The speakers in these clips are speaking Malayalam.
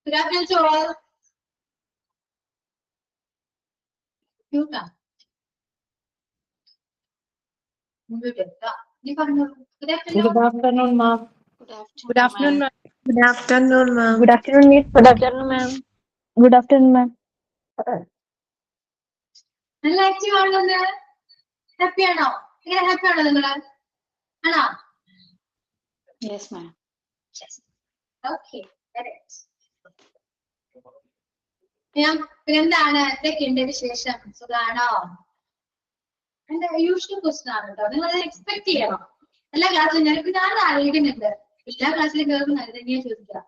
Good afternoon to all. Good afternoon, ma'am. Good afternoon, ma'am. Good afternoon, ma'am. Good afternoon, Miss. Good afternoon, ma'am. Good afternoon, ma'am. നല്ല ആക്റ്റീവ് ആണോ? ഹാപ്പി ആണോ? ഇങ്ങനെ ഹാപ്പി ആണോ നിങ്ങള്? ആണോ? Yes, ma'am. Okay. എന്താണ് എന്തൊക്കെയുണ്ട് വിശേഷം? സുഖാണോ? എന്റെ യൂഷ്വൽ ക്വസ്റ്റൻ ആണ് കേട്ടോ. നിങ്ങൾ എക്സ്പെക്ട് ചെയ്യണം. എല്ലാ ക്ലാസ്സിലും ഞാൻ ആലോചിക്കുന്നുണ്ട്. എല്ലാ ക്ലാസ്സിലും കയറുമ്പോൾ അത് തന്നെയാ ചോദിക്കുക.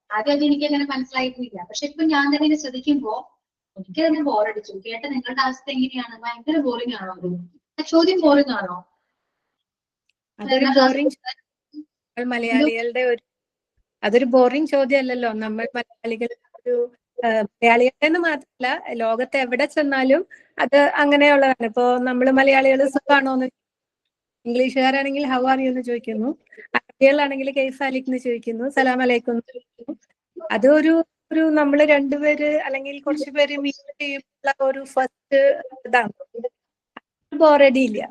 ആദ്യം എനിക്ക് അങ്ങനെ മനസ്സിലായിട്ടില്ല. പക്ഷെ ഇപ്പൊ ഞാൻ തന്നെ ശ്രദ്ധിക്കുമ്പോ എനിക്ക് തന്നെ ബോറടിച്ചു. കേട്ട നിങ്ങളുടെ അവസ്ഥ എങ്ങനെയാണ്? ഭയങ്കര ബോറിംഗ് ആണോ? ചോദ്യം ബോറിംഗ് ആണോ? മലയാളികളുടെ അതൊരു ബോറിംഗ് ചോദ്യം അല്ലല്ലോ. നമ്മൾ മലയാളികൾ മലയാളികളെന്ന് മാത്രമല്ല, ലോകത്ത് എവിടെ ചെന്നാലും അത് അങ്ങനെയുള്ളതാണ്. ഇപ്പോ നമ്മള് മലയാളികൾ സുഖാണോന്ന്, ഇംഗ്ലീഷുകാരാണെങ്കിൽ ഹൗ ആർ യു എന്ന് ചോദിക്കുന്നു, അറബികളാണെങ്കിൽ കൈഫ് അലിക് എന്ന് ചോദിക്കുന്നു, സലാം അലൈക്കും എന്ന് ചോദിക്കുന്നു. അത് ഒരു നമ്മള് രണ്ടുപേര് അല്ലെങ്കിൽ കുറച്ചു പേര് മീറ്റ് ചെയ്യുമ്പോൾ ഒരു ഫസ്റ്റ് ഇതാണ്. ബോറടി ഇല്ല.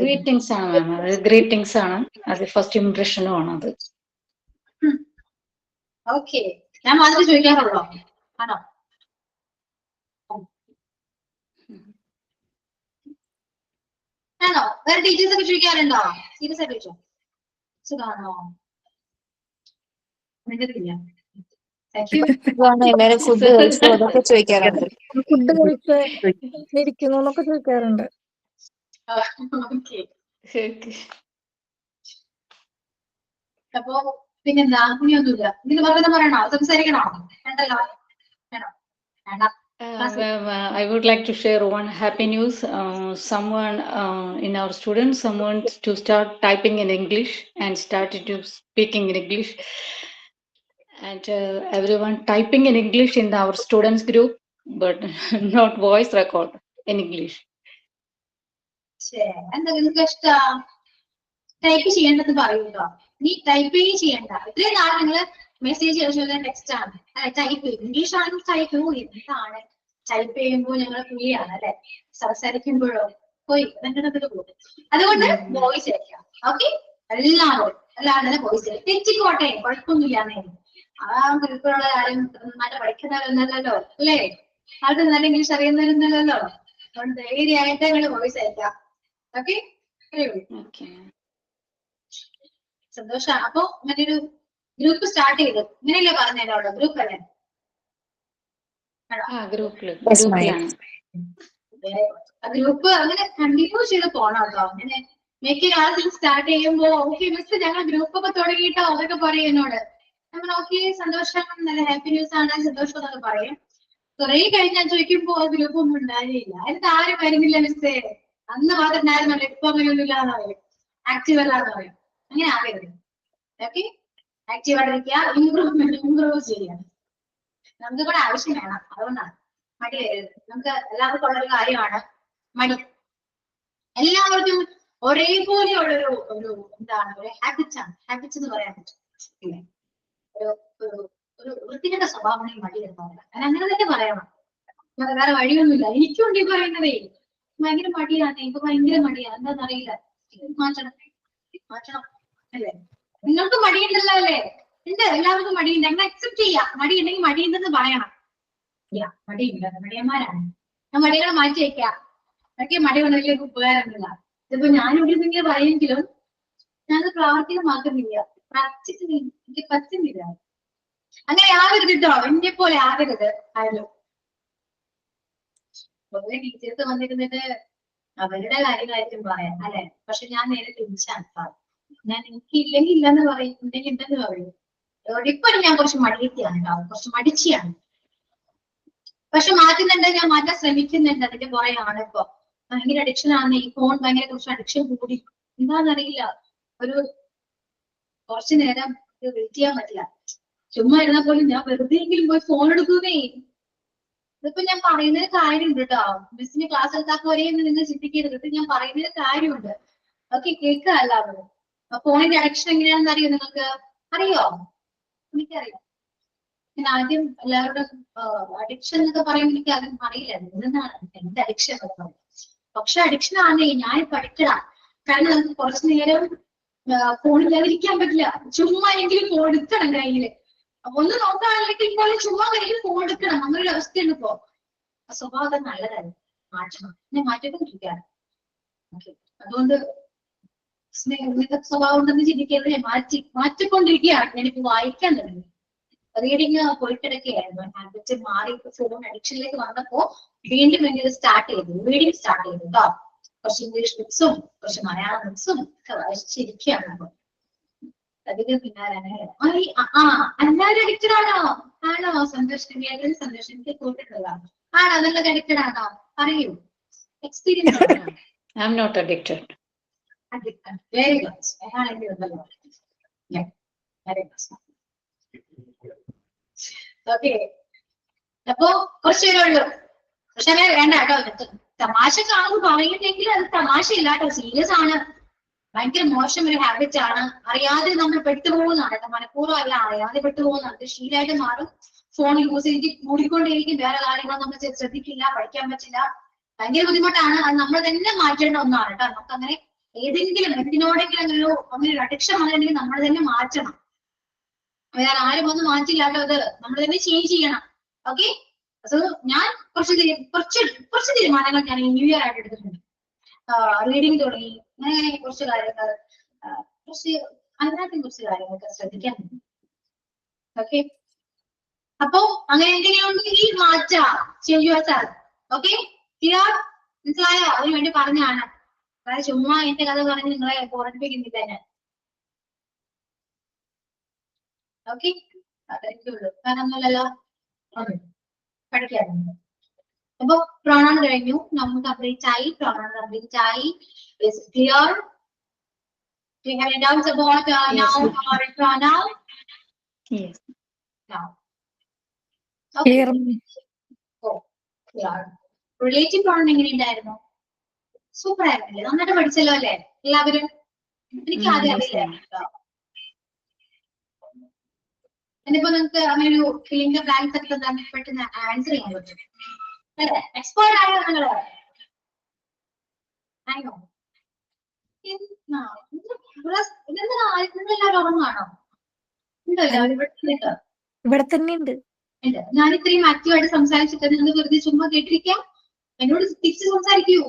ഗ്രീറ്റിംഗ്സ് ആണ് മാം. അത് ഗ്രീറ്റിംഗ്സ് ആണ്. അത് ഫസ്റ്റ് ഇംപ്രഷനും ആണ് അത്. ഓക്കെ, ഞാൻ മാത്രമേ ചോദിക്കാറുള്ളൂ ആണോ? ആണോ? വേറെ ടീച്ചേഴ്സ് ഒക്കെ ചോദിക്കാറുണ്ടോ? സീരിയസ് ആയിട്ട് ചോദിച്ചോ. സുഖാണോ? മിണ്ടത്തില്ല. എല്ലാരും ഫുഡ് കഴിച്ചു അതൊക്കെ ചോദിക്കാറുണ്ട്. ഫുഡ് കഴിച്ച് ഇരിക്കുന്നു എന്നൊക്കെ ചോദിക്കാറുണ്ട്. അപ്പൊ പിന്നെന്താ? ഇനിയൊന്നുമില്ല. ഇതിന് പറഞ്ഞ പറയണോ? സംസാരിക്കണോ? വേണ്ടല്ലോ. വേണോ? വേണ്ട. I would like to share one happy news. Someone in our students, someone to start typing in English and started to speaking in English. And everyone typing in English in our students group, but not voice record in English. എന്താ നിങ്ങൾക്ക് ഇഷ്ടം? ടൈപ്പ് ചെയ്യേണ്ടത് പറയൂട്ടോ. നീ ടൈപ്പ് ചെയ്യണ്ട. ഇത്രയും നാളെ നിങ്ങള് മെസ്സേജ് ടെക്സ്റ്റ് ആണ്. ടൈപ്പ് ഇംഗ്ലീഷ് ആണെങ്കിൽ ടൈപ്പ് എന്താണ്? ടൈപ്പ് ചെയ്യുമ്പോൾ ഞങ്ങൾ പുള്ളിയാണ് അല്ലെ, സംസാരിക്കുമ്പോഴോ പോയി പോകും. അതുകൊണ്ട് വോയിസ് അയക്കാം. ഓക്കെ, എല്ലാവരും വോയിസ് അയക്കാം. തെറ്റിക്കോട്ടെ, കുഴപ്പമൊന്നുമില്ലാന്നേ. ആ ഗ്രൂപ്പിലുള്ള കാര്യം നല്ല പഠിക്കുന്നവരൊന്നല്ലോ അല്ലേ, അത് നല്ല ഇംഗ്ലീഷ് അറിയുന്നവരൊന്നല്ലോ. അതുകൊണ്ട് ധൈര്യമായിട്ട് നിങ്ങൾ വോയിസ് അയക്കാം. ഓക്കെ, സന്തോഷമാണ്. അപ്പൊ ഇങ്ങനെ ഒരു ഗ്രൂപ്പ് സ്റ്റാർട്ട് ചെയ്തു. ഇങ്ങനെയല്ലേ പറഞ്ഞല്ലോ, ഗ്രൂപ്പ് അല്ലേ? ഗ്രൂപ്പ് അങ്ങനെ കണ്ടിന്യൂ ചെയ്ത് പോണം കേട്ടോ. അങ്ങനെ മിക്ക ക്ലാസ്സിൽ സ്റ്റാർട്ട് ചെയ്യുമ്പോ ഓക്കെ മിസ് ഞങ്ങൾ ഗ്രൂപ്പ് ഒക്കെ തുടങ്ങിയിട്ടോ അതൊക്കെ പറയും എന്നോട്. നമ്മൾ ഓക്കെ സന്തോഷം, നല്ല ഹാപ്പി ന്യൂസ് ആണ്, സന്തോഷം എന്നൊക്കെ പറയും. കുറെ കഴിഞ്ഞാൽ ചോദിക്കുമ്പോ ഗ്രൂപ്പ് ഒന്നും ഉണ്ടായില്ല. അതിന് ആരും വരുന്നില്ല മിസ്സേ, അന്ന് മാത്രം ഉണ്ടായിരുന്നല്ലോ, ഇപ്പൊ അങ്ങനെയൊന്നും ഇല്ലാന്ന് പറയും, ആക്റ്റീവ് അല്ലാന്ന് പറയും. അങ്ങനെ ആകരുത്. ഓക്കെ, ആക്റ്റീവ് ആയിട്ടിരിക്കുക, ഇംപ്രൂവ് ചെയ്യുക. നമുക്ക് കൂടെ ആവശ്യം വേണം. അതുകൊണ്ടാണ് മടി വരരുത്. നമുക്ക് എല്ലാവർക്കും ഉള്ളൊരു കാര്യമാണ് മടി. എല്ലാവർക്കും ഒരേപോലെയുള്ളൊരു എന്താണ് ഒരു ഹാബിറ്റ് ആണ്. ഹാബിറ്റ്സ് എന്ന് പറയാൻ പറ്റും. ഒരു വൃത്തികെട്ട സ്വഭാവമാണ് ഈ മടി എന്ന് പറയുന്നത്. അങ്ങനെ തന്നെ പറയണം, വേറെ വഴിയൊന്നുമില്ല. എനിക്കുണ്ട് ഈ പറയുന്നതേ, ഭയങ്കര മടിയാണ്, എനിക്ക് ഭയങ്കര മടിയാണ്. എന്താണെന്നറിയില്ല, മാറ്റണം അല്ലേ? നിങ്ങൾക്ക് മടിയുണ്ടല്ലോ അല്ലേ? ഉണ്ട്, എല്ലാവർക്കും മടിയുണ്ട്. അങ്ങനെ അക്സെപ്റ്റ് ചെയ്യാം. മടി ഉണ്ടെങ്കിൽ മടിയുണ്ടെന്ന് പറയണം. മടിയില്ല, മടിയന്മാരാണ്. ഞാൻ മടികളെ മാറ്റി വയ്ക്കാം. ഒക്കെ മടി കൊണ്ട് വലിയ ഉപകാരമില്ല. ഇതിപ്പോ ഞാനിവിടെ ഇങ്ങനെ പറയുമെങ്കിലും ഞാനത് പ്രാവർത്തികമാക്കുന്നില്ല, എനിക്ക് പറ്റുന്നില്ല. അങ്ങനെ ആകരുത് കേട്ടോ, എന്നെ പോലെ ആകരുത് ആയാലും. പൊതുവെ ടീച്ചേഴ്സ് വന്നിരുന്നിട്ട് അവരുടെ കാര്യങ്ങളായിരിക്കും പറയാം അല്ലെ, പക്ഷെ ഞാൻ നേരെ തിരിച്ചാണ്. ഞാൻ എനിക്ക് ഇല്ലെങ്കിൽ ഇല്ലെന്ന് പറയും, ഉണ്ടെങ്കിൽ ഉണ്ടെന്ന് പറയും. ഇപ്പൊ ഞാൻ കുറച്ച് മടിയത്തിയാണ് കേട്ടോ, കുറച്ച് മടിച്ചിയാണ്. പക്ഷെ മാറ്റുന്നുണ്ട്, ഞാൻ മാറ്റാൻ ശ്രമിക്കുന്നുണ്ട്. അതിന്റെ പുറയാണ് ഇപ്പൊ. ഭയങ്കര അഡിക്ഷൻ ആണ് ഈ ഫോൺ, ഭയങ്കര കുറച്ച് അഡിക്ഷൻ കൂടി. എന്താണെന്നറിയില്ല, ഒരു കുറച്ചു നേരം വെയിറ്റ് ചെയ്യാൻ പറ്റില്ല. ചുമ്മാ ഇരുന്നാൽ പോലും ഞാൻ വെറുതെയെങ്കിലും പോയി ഫോൺ എടുക്കുന്നേ. ഇതിപ്പോ ഞാൻ പറയുന്നൊരു കാര്യമുണ്ട് കേട്ടോ. മിസ്സിന് ക്ലാസ് എടുത്താൽ ഒരേന്ന് നിങ്ങൾ ചിന്തിക്കരുത്. ഇത് ഞാൻ പറയുന്നൊരു കാര്യമുണ്ട്. ഓക്കെ, കേൾക്കുക എല്ലാവരും. ഫോണിന്റെ അഡിക്ഷൻ എങ്ങനെയാണെന്ന് അറിയോ നിങ്ങൾക്ക്? അറിയോ? എനിക്കറിയാം. ഞാൻ ആദ്യം എല്ലാവരോടും അഡിക്ഷൻ എന്നൊക്കെ പറയുമ്പോൾ എനിക്ക് ആദ്യം അറിയില്ല എന്താണ് എന്റെ അഡിക്ഷൻ എന്നൊക്കെ പറയും. പക്ഷെ അഡിക്ഷൻ ആണേ ഞാൻ പഠിക്കണ. കാരണം നമുക്ക് കുറച്ചു നേരം ഫോണില്ലാതിരിക്കാൻ പറ്റില്ല. ചുമ്മാ എങ്കിലും ഫോൺ എടുക്കണം കയ്യില്. ഒന്ന് നോക്കുകയാണെങ്കിൽ ഇപ്പോൾ ചുമ്മാ കയ്യിൽ ഫോൺ എടുക്കണം. അങ്ങനൊരു അവസ്ഥയാണ് ഇപ്പോ. സ്വഭാവം നല്ലതായിരുന്നു, മാറ്റണം. ഞാൻ മാറ്റിക്കൊണ്ടിരിക്കുകയാണ്. ഓക്കെ, അതുകൊണ്ട് സ്വഭാവം ഉണ്ടെന്ന് ചിന്തിക്കാതെ മാറ്റിക്കൊണ്ടിരിക്കുകയാണ്. ഞാനിപ്പോ വായിക്കാൻ തുടങ്ങി. റീഡിങ് പോയിട്ടിടയ്ക്കായിരുന്നു. ഹാബിറ്റ് മാറി ഇപ്പൊ ഫോൺ അഡിക്ഷനിലേക്ക് വന്നപ്പോ വീണ്ടും വേണ്ടി സ്റ്റാർട്ട് ചെയ്തു. റീഡിങ് സ്റ്റാർട്ട് ചെയ്തു കേട്ടോ. കുറച്ച് ഇംഗ്ലീഷ് ബുക്സും കുറച്ച് മലയാളം ബുക്സും ഒക്കെ വായിച്ചിരിക്കുകയാണ്. അധികം പിന്നാലാണ് എല്ലാവരും അഡിക്റ്റഡ് ആണോ? ആണോ? സന്തോഷം സന്തോഷം എനിക്ക് കൂട്ടിട്ടുള്ളതാണ്. ആണോ? നല്ല അഡിക്റ്റഡ് ആണോ? പറയൂ, experience. I am not addicted. Addicted. Very good. Very good. Okay, അപ്പൊ കുറച്ച് പേരേ ഉള്ളൂ. പക്ഷെ അങ്ങനെ വേണ്ട കേട്ടോ. തമാശ കാണുമ്പോൾ പറയുന്നെങ്കിൽ അത് തമാശയില്ല കേട്ടോ, സീരിയസ് ആണ്. ഭയങ്കര മോശം ഒരു ഹാബിറ്റ് ആണ്. അറിയാതെ നമ്മൾ പെട്ടുപോകുന്നതാണ് കേട്ടോ. മനഃപൂർവ്വം അല്ല, അറിയാതെ പെട്ടുപോകുന്നതാണ്. ശീലമായിട്ട് മാറും. ഫോൺ യൂസ് ചെയ്ത് കൂടിക്കൊണ്ടേയിരിക്കും. വേറെ കാര്യങ്ങൾ നമ്മൾ ശ്രദ്ധിക്കില്ല, പഠിക്കാൻ പറ്റില്ല. ഭയങ്കര ബുദ്ധിമുട്ടാണ്. അത് നമ്മൾ തന്നെ മാറ്റേണ്ട ഒന്നാണ് കേട്ടോ. നമുക്ക് അങ്ങനെ ഏതെങ്കിലും എന്തിനോടെങ്കിലും അങ്ങനെ ഒരു അഡിക്ഷൻ വന്നിട്ടുണ്ടെങ്കിൽ നമ്മൾ തന്നെ മാറ്റണം. വേറെ ആരും ഒന്നും മാറ്റില്ലാട്ടോ. അത് നമ്മൾ തന്നെ ചേഞ്ച് ചെയ്യണം. ഓക്കെ, സോ ഞാൻ കുറച്ച് തീരുമാനങ്ങൾ ഞാൻ ന്യൂ ഇയർ ആയിട്ട് എടുത്തിട്ടുണ്ട്. റീഡിങ് തുടങ്ങി. അങ്ങനെ കുറച്ച് കാര്യങ്ങൾ, അതിനകത്തും കുറച്ച് കാര്യങ്ങളൊക്കെ ശ്രദ്ധിക്കാൻ. ഓക്കെ, അപ്പൊ അങ്ങനെ എന്തെങ്കിലും മാറ്റാം, ചെയ്യുക സാർ. Okay, clear? മനസ്സിലായോ? അതിനു വേണ്ടി പറഞ്ഞാണ്. അതായത് ചുമ്മാ എന്റെ കഥ പറഞ്ഞ് നിങ്ങളെ ഓർമ്മിപ്പിക്കുന്നില്ല ഞാൻ. ഓക്കെ, അതെനിക്കുള്ളൂ. കാരണം ഒന്നുമല്ലല്ലോ, പഠിക്കാറുണ്ട്. അപ്പൊ പ്രോണൗൺ കഴിഞ്ഞു, നമ്മൾ കംപ്ലീറ്റ് ആയി. പ്രോണൗൺ കംപ്ലീറ്റ് ആയി. Clear? Do you have any doubts about noun or pronoun? Yes. No. Okay. Clear. Oh, clear. Relative pronoun എങ്ങനെയുണ്ടായിരുന്നു? സൂപ്പർ ആയിരുന്നില്ലേ? നന്നായിട്ട് പഠിച്ചല്ലോ അല്ലേ എല്ലാവരും? എനിക്ക് ആദ്യം അറിയില്ല. എന്നിപ്പോ നിങ്ങൾക്ക് അങ്ങനെ ഒരു ഫിലിംഗ് ബ്ലാങ്ക്സ് ഒക്കെ തന്നെ പെട്ടെന്ന് ആൻസർ ചെയ്യാൻ പറ്റും അല്ലേ? എക്സ്പേർട്ട് ആയോ നിങ്ങള്? ആണോ? ഇതെന്താ ഉറങ്ങാണോ? ഉണ്ടല്ലോ ഇവിടെ തന്നെ ഉണ്ട്. ഞാൻ ഇത്രയും ആക്റ്റീവായിട്ട് സംസാരിച്ചിട്ട് നിങ്ങൾ വെറുതെ ചുമ്മാ കേട്ടിരിക്കാം? എന്നോട് തിരിച്ച് സംസാരിക്കൂ.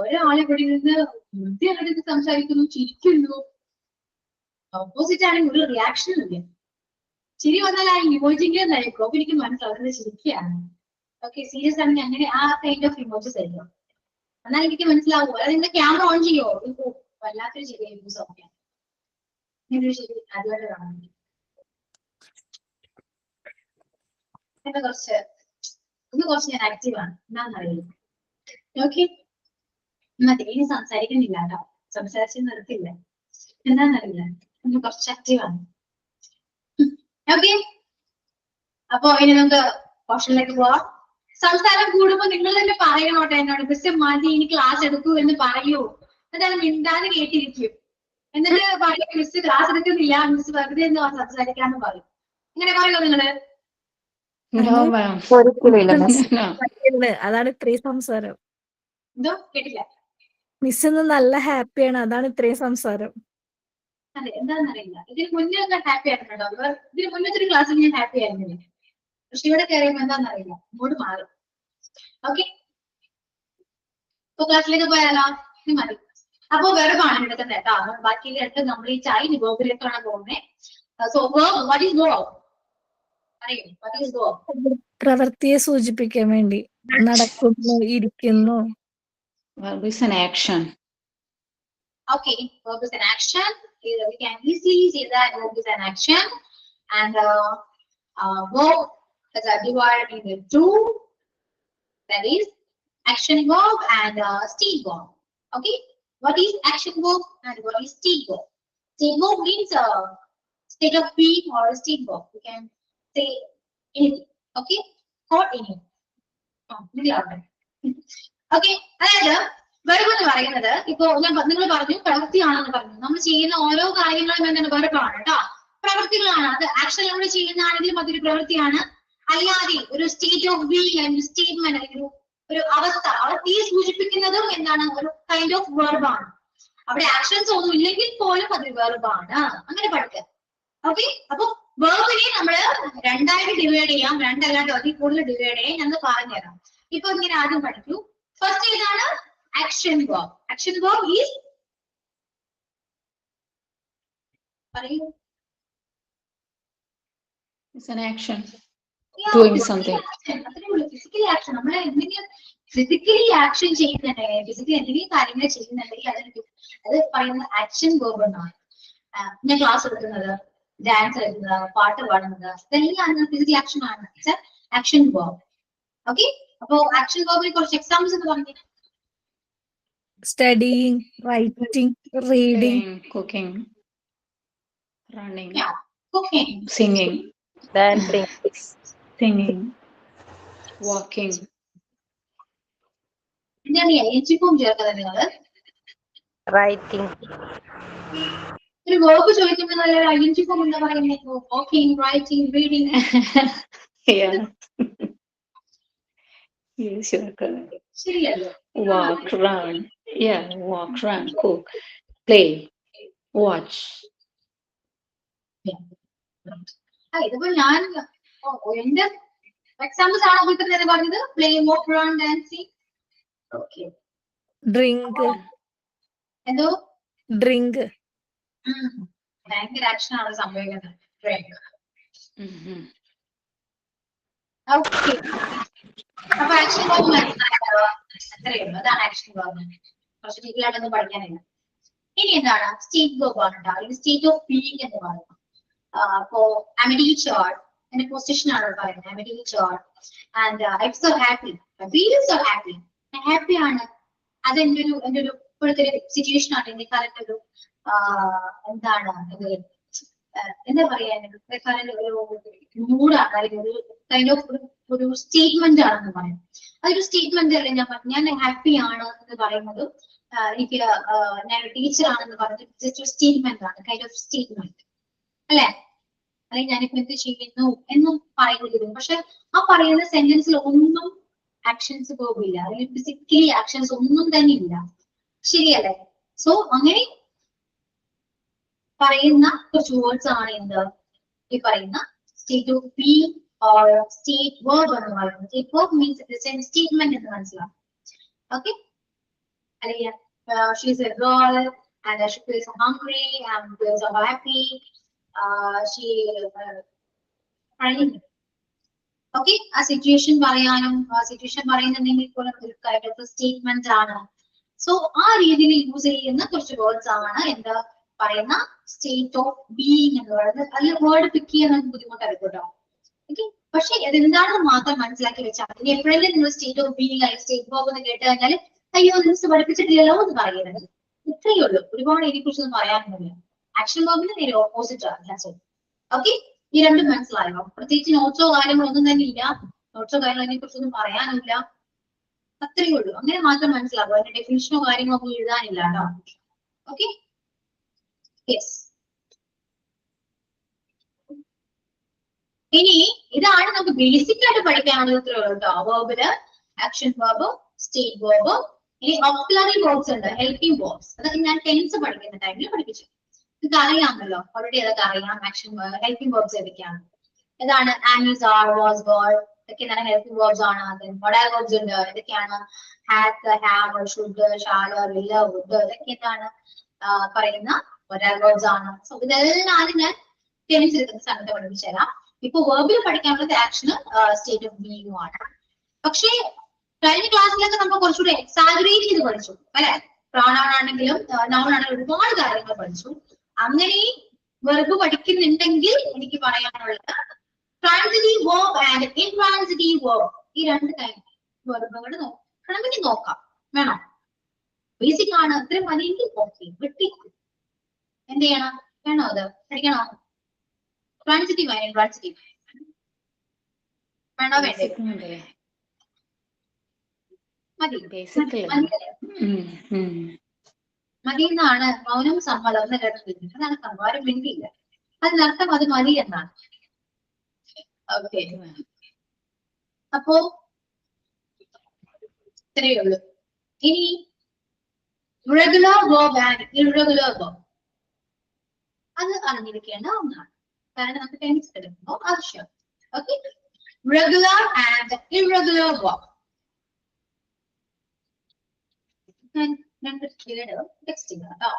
ഒരാളെ ഇവിടെ നിന്ന് ബുദ്ധിയായിട്ട് സംസാരിക്കുന്നു, ചിരിക്കുന്നു. ഓപ്പോസിറ്റ് ആണെങ്കിൽ ഒരു റിയാക്ഷനും ഇല്ല. ചിരി വന്നാൽ ആ ഇമോജിങ് ആയിരിക്കും. അപ്പൊ എനിക്ക് മനസ്സിലാവുന്നത് ചിരിക്കുകയാണ്. ഓക്കെ, സീരിയസ് ആണെങ്കിൽ അങ്ങനെ ആ കൈൻഡ് ഓഫ് ഇമോജസ് ആയിരിക്കും. എന്നാൽ എനിക്ക് മനസ്സിലാവും. അത് നിങ്ങൾ ക്യാമറ ഓൺ ചെയ്യോ? വല്ലാത്തൊരു ശരിയായിരിക്കും. ഓക്കെ, ശരി, അതുമായിട്ട് കാണാൻ കുറച്ച് ഞാൻ ആക്റ്റീവാണ്. എന്താണെന്നറിയില്ല. ഓക്കെ, മതി, ഇനി സംസാരിക്കുന്നില്ല കേട്ടോ. സംസാരിച്ച് നിർത്തില്ല. എന്താണെന്നറിയില്ല, ഒന്ന് കുറച്ച് ആക്റ്റീവാണ്. ഓക്കെ, അപ്പൊ ഇനി നമുക്ക് പോർഷനിലേക്ക് പോവാം. സംസാരം കൂടുമ്പോ നിങ്ങൾ തന്നെ പറയണോട്ടെ എന്നോട്, മിസ് മതി ഇനി ക്ലാസ് എടുക്കൂ എന്ന് പറയൂ. എന്നിട്ട് മിണ്ടാതെ കേട്ടിരിക്കും. എന്നിട്ട് പറയും മിസ് ക്ലാസ് എടുക്കുന്നില്ല, മിസ് വെറുതെ എന്ന് സംസാരിക്കാന്ന് പറയും. അങ്ങനെ പറയോ നിങ്ങള്? No, ma'am. ഇല്ല, അതാണ് ഇത്രയും സംസാരം. എന്തോ കേട്ടില്ല. മിസ് ഇന്ന് നല്ല ഹാപ്പിയാണ്, അതാണ് ഇത്രയും സംസാരം. അതെ, എന്താണെന്നറിയില്ല. ഇതിന് മുന്നേ ഒന്ന് ഹാപ്പി ആയിരുന്നുണ്ടോ? ഇതിന് മുന്നത്തെ ഒരു ക്ലാസ്സിൽ ഞാൻ ഹാപ്പി ആയിരുന്നില്ല. പക്ഷെ ഇവിടെ കയറിയുമ്പോ എന്താണെന്നറിയില്ല, മൂഡ് മാറും. ഓക്കെ, ഇപ്പൊ ക്ലാസ്സിലേക്ക് പോയാലോ? ഇത് മതി. അപ്പൊ വെറുപാണ് എടുക്കുന്നത് കേട്ടോ. ബാക്കി രണ്ട് കംപ്ലീറ്റ് ആയി. ഗോകുലേക്കാണ് പോകുന്നത്. So what is go? അറിയോ വാട്ട് ഈസ് ഗോ? പ്രവൃത്തിയെ സൂചിപ്പിക്കാൻ വേണ്ടി. നടക്കുന്നു, ഇരിക്കുന്നു. Verb is an action. Okay, verb is an action. We can easily say that verb is an action. And verb is divided into two. That is action verb and state verb. Okay, what is action verb and what is state verb? State verb means state of being or state verb. We can say anything. Okay, or anything. Okay, അതായത് വെർബ് എന്ന് പറയുന്നത് ഇപ്പൊ നിങ്ങൾ പറഞ്ഞു പ്രവൃത്തിയാണെന്ന് പറഞ്ഞു. നമ്മൾ ചെയ്യുന്ന ഓരോ കാര്യങ്ങളും എന്താണ് വെർബാണ് കേട്ടോ. പ്രവൃത്തികളാണ്. അത് ആക്ഷനിലൂടെ ചെയ്യുന്നതാണെങ്കിലും അതൊരു പ്രവൃത്തിയാണ്. അല്ലാതെ ഒരു സ്റ്റേറ്റ് ഓഫ് ബീയിങ് അല്ലെങ്കിൽ സ്റ്റേറ്റ്മെന്റ് അല്ലെങ്കിൽ ഒരു അവസ്ഥയെ സൂചിപ്പിക്കുന്നതും എന്താണ്, ഒരു കൈൻഡ് ഓഫ് വെർബാണ്. അവിടെ ആക്ഷൻസ് ഒന്നും ഇല്ലെങ്കിൽ പോലും അതൊരു വെർബാണ്. അങ്ങനെ പഠിക്കുക. ഓക്കെ, അപ്പൊ വെർബിനെ നമ്മള് രണ്ടായിട്ട് ഡിവൈഡ് ചെയ്യാം, രണ്ടല്ലാണ്ട് അതിൽ കൂടുതൽ ഡിവൈഡ് ചെയ്യാം. ഞാൻ പറഞ്ഞുതരാം. ഇപ്പൊ ഇങ്ങനെ ആദ്യം പഠിക്കൂ. ഫസ്റ്റ് ഏതാണ്? Action verb. Action verb is, പറയൂ. It's an action. Doing something. Physically action. നമ്മൾ എന്തെങ്കിലും ഫിസിക്കലി ആക്ഷൻ ചെയ്യുന്നുണ്ടെങ്കിൽ, ഫിസിക്കലി എന്തെങ്കിലും കാര്യങ്ങൾ ചെയ്യുന്നുണ്ടെങ്കിൽ അത് പറയുന്നത് ആക്ഷൻ വെർബ് എന്നാണ്. ഞാൻ ക്ലാസ് എടുക്കുന്നത്, ഡാൻസ് കളിക്കുന്നത്, പാട്ട് പാടുന്നത്, ഇതെല്ലാം ഫിസിക്കൽ ആക്ഷൻ ആണ്. Action verb. ഓക്കെ, അപ്പോ ആക്ഷൻ വെർബിന് കുറച്ച് എക്സാമ്പിൾസ് എന്ന് പറഞ്ഞു. Studying, writing, reading, Cooking, running, cooking, singing, Dancing. singing, walking. ഞാൻ എച്ചിപ്പും ചേർക്കുന്നത് നിങ്ങള് Writing. ഒരു വേർബ് ചോദിക്കുമ്പോൾ നല്ല ഐഡന്റിഫോം എന്താ പറയുന്നത്? Walking, writing, reading. Yeah. Yes, you're correct. ശരിയല്ലോ? Walk, run. Yeah, walk, run, cook, play, watch. ഇതിപ്പോ ഞാൻ എന്റെ എക്സാമ്പിൾസ് ആണ് വീട്ടിൽ പറഞ്ഞത്. പ്ലേ, വാക്ക്, റൺ, ഡാൻസിങ്. ഓക്കെ, ഡ്രിങ്ക്, എന്തോ ഡ്രിങ്ക്, ഭയങ്കര ആക്ഷൻ ആണ് സംഭവിക്കുന്നത്. ഡ്രിങ്ക്. Mhm. ഓക്കെ, അപ്പൊ ആക്ഷൻ വേർബ് മനസ്സിലായോ? അത്രയുള്ളൂ. അതാണ് ആക്ഷൻ വേർബ്. കുറച്ച് ഡീറ്റെയിൽ ആയിട്ടൊന്നും പഠിക്കാനില്ല. ഇനി എന്താണ്? സ്റ്റേറ്റ് വേർബ് ആണ് കേട്ടോ, അല്ലെങ്കിൽ സ്റ്റേറ്റ് ഓഫ് ബീയിങ് എന്ന് പറയുന്നത്. അപ്പോ ഐ എം എ ടീച്ചർ, എന്റെ പൊസിഷൻ ആണ് പറയുന്നത്. I M A teacher and I M so happy. Really so happy. Happy ആണ്. അത് എന്റെ ഒരു ഇപ്പോഴത്തെ ഒരു സിറ്റുവേഷൻ ആണ്. എന്റെ കറക്റ്റ് ഒരു എന്താണ് ഇത്, എന്താ പറയാ, ഒരു മൂഡാണ്, അല്ലെങ്കിൽ ഒരു കൈൻഡ് ഓഫ് ഒരു സ്റ്റേറ്റ്മെന്റ് ആണെന്ന് പറയാം. അതൊരു സ്റ്റേറ്റ്മെന്റ് അല്ലേ ഞാൻ ഹാപ്പി ആണ് എന്ന് പറയുന്നത്. എനിക്ക് ഞാനൊരു ടീച്ചർ ആണെന്ന് പറഞ്ഞത് ജസ്റ്റ് ഒരു സ്റ്റേറ്റ്മെന്റ് ആണ്, കൈൻഡ് ഓഫ് സ്റ്റേറ്റ്മെന്റ് അല്ലെ? അല്ലെങ്കിൽ ഞാനിപ്പോ എന്ത് ചെയ്യുന്നു എന്നും പറയുന്നത്. പക്ഷെ ആ പറയുന്ന സെന്റൻസിൽ ഒന്നും ആക്ഷൻസ് പോകില്ല, അല്ലെങ്കിൽ ഫിസിക്കലി ആക്ഷൻസ് ഒന്നും തന്നെ ഇല്ല. ശരിയല്ലേ? സോ അങ്ങനെ പറയുന്ന കുറച്ച് വേർഡ്സ് ആണ് എന്ത് ഈ പറയുന്ന state of being or state verb എന്ന് പറയുന്നത്. സ്റ്റേറ്റ് വേർബ് മീൻസ് സ്റ്റേറ്റ്മെന്റ് എന്ന് മനസ്സിലാവും. ഓക്കെ, അല്ലെങ്കിൽ she is a girl and she feels hungry and feels so happy. She okay, ആ സിറ്റുവേഷൻ പറയാനും ആ സിറ്റുവേഷൻ പറയുന്നുണ്ടെങ്കിൽ പോലും ഒരു കൈൻഡ് ഓഫ് സ്റ്റേറ്റ്മെന്റ് ആണ്. സോ ആ രീതിയിൽ യൂസ് ചെയ്യുന്ന കുറച്ച് വേർഡ്സ് ആണ് എന്താ പറയുന്ന സ്റ്റേറ്റ് ഓഫ് ബീയിങ് എന്ന് പറയുന്നത്. അതിൽ വേർഡ് പിക്ക് ചെയ്യാൻ നമുക്ക് ബുദ്ധിമുട്ടായിരിക്കും കേട്ടോ. ഓക്കെ, പക്ഷെ അതെന്താണെന്ന് മാത്രം മനസ്സിലാക്കി വെച്ചാൽ ഇനി എപ്പോഴെങ്കിലും നിങ്ങൾ സ്റ്റേറ്റ് ഓഫ് ബീയിങ് അല്ലെങ്കിൽ സ്റ്റേറ്റ് വേർബ് എന്ന് കേട്ട് കഴിഞ്ഞാൽ അയ്യോ മിസ് പഠിപ്പിച്ചിട്ടില്ലല്ലോ എന്ന് പറയുന്നത്. ഇത്രയേ ഉള്ളൂ. ഒരുപാട് ഇതിനെ കുറിച്ചൊന്നും പറയാനൊന്നുമില്ല. ആക്ഷൻ വേർബിന് നേരെ ഓപ്പോസിറ്റ് ആണ്. ഓക്കെ, ഈ രണ്ടും മനസ്സിലായോ? പ്രത്യേകിച്ച് നോട്ട്സോ കാര്യങ്ങളോ ഒന്നും തന്നെ ഇല്ല. നോട്ട്സോ കാര്യങ്ങളോ അതിനെ കുറിച്ചൊന്നും പറയാനില്ല. അത്രയേ ഉള്ളൂ. അങ്ങനെ മാത്രം മനസ്സിലാവും. അതിന്റെ ഡെഫിനിഷനോ കാര്യങ്ങളോ ഒന്നും എഴുതാനില്ല കേട്ടോ. Okay, yes. ഇനി ഇതാണ് നമുക്ക് ബേസിക് ആയിട്ട് പഠിക്കാനുള്ളത്. ഇത്രയേ ഉള്ളൂ കേട്ടോ. വേർബില് ആക്ഷൻ വേർബ്, സ്റ്റേറ്റ് വേർബ്. ഇനി ഓക്സിലറി വേർബ്സ് ഉണ്ട്, ഹെൽപ്പിംഗ് വേർബ്സ്. അതൊക്കെ ഞാൻ ടെൻസ് പഠിക്കുന്ന ടൈമിൽ പഠിപ്പിച്ചു. ഇത് അറിയാമല്ലോ, ഓൾറെഡി അതൊക്കെ അറിയാം. ആക്ഷൻ ഹെൽപ്പിംഗ് വേർബ്സ് ഏതൊക്കെയാണ്? ഇതാണ് ആംസ്, ആർ, വാസ്, ഗോൾ. ഇതൊക്കെ എന്താണ് ഹെൽപ്പിംഗ് വേർബ്സ് ആണ്. മൊഡൽ വേർബ്സ് ഉണ്ട്. ഇതൊക്കെയാണ് has, have, should, shall, will, would. ഇതൊക്കെ എന്താണ് പറയുന്ന മൊഡൽ വേർബ്സ് ആണ്. സോ ഇതെല്ലാം ആദ്യം ഞാൻ ടെൻസ് എടുക്കുന്ന സമയത്ത് പഠിപ്പിച്ചു തരാം. ഇപ്പൊ വേർബിൽ പഠിക്കാനുള്ളത് ആക്ഷന് സ്റ്റേറ്റ് ഓഫ് ബീയിങ് ആണ്. പക്ഷേ കഴിഞ്ഞ ക്ലാസ്സിലൊക്കെ നമ്മൾ കുറച്ചുകൂടി എക്സാജറേറ്റ് ചെയ്ത് പഠിച്ചു അല്ലെ? പ്രോണൗൺ ആണെങ്കിലും നൗൺ ആണെങ്കിലും ഒരുപാട് കാര്യങ്ങൾ പഠിച്ചു. അങ്ങനെ വെർബ് പഠിക്കുന്നുണ്ടെങ്കിൽ എനിക്ക് പറയാനുള്ളത് transitive verb and intransitive verb, ഈ രണ്ട് കാര്യം വെർബുകൾ നോക്കണമെങ്കിൽ നോക്കാം. വേണോ? ബേസിക് ആണ്. അത്രയും മതിയെങ്കിൽ ഓക്കെ. വെട്ടി എന്ത് ചെയ്യണം? വേണോ? അത് പഠിക്കണോ? ട്രാൻസിറ്റീവ് ആൻഡ് ഇൻട്രാൻസിറ്റീവ് വേണോ? വേണ്ടേ? മതി മതി എന്നാണ്. മൗനം സമ്മതം എന്ന് കേട്ടിട്ടുണ്ട്. അതാണ് സംഭവം. ആരും മിണ്ടിയില്ല. അതിനർത്ഥം അത് മതി എന്നാണ്. ഓക്കെ, അപ്പോ ഇത്രയേ ഉള്ളൂ. ഇനി regular verb and irregular verb അത് അറിഞ്ഞിരിക്കേണ്ട ഒന്നാണ്. കാരണം നമുക്ക് ടെൻസ് എടുക്കുമ്പോൾ ആവശ്യം. Okay, regular and irregular verb. ഞാൻ രണ്ട് ടെക്സ്റ്റ് ചെയ്യാം കേട്ടോ.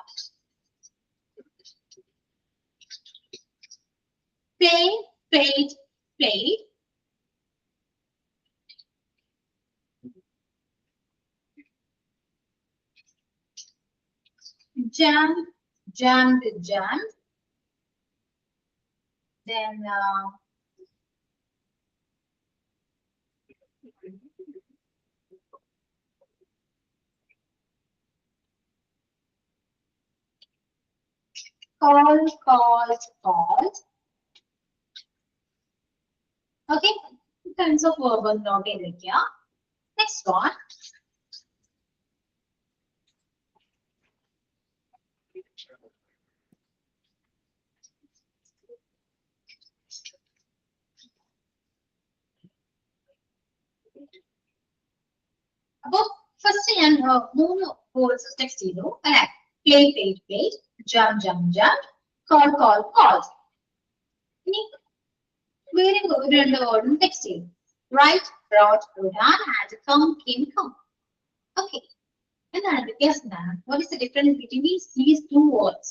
Play, played, played. Jump, jumped, jumped. Then call, called, called. Okay, kinds of verb note here. Next one. About first ഞാൻ മൂന്ന് words text ചെയ്തു അല്ലെ. Play, played, played. Jump, jump, jumped. Call, call, called. ഇനി വേറെ രണ്ട് വേർഡും ടെക്സ്റ്റ് ചെയ്തു. Write, brought, ran, and come, came, come. Okay. എന്താണ് വ്യത്യാസം എന്താണ്? What is the difference between these two words?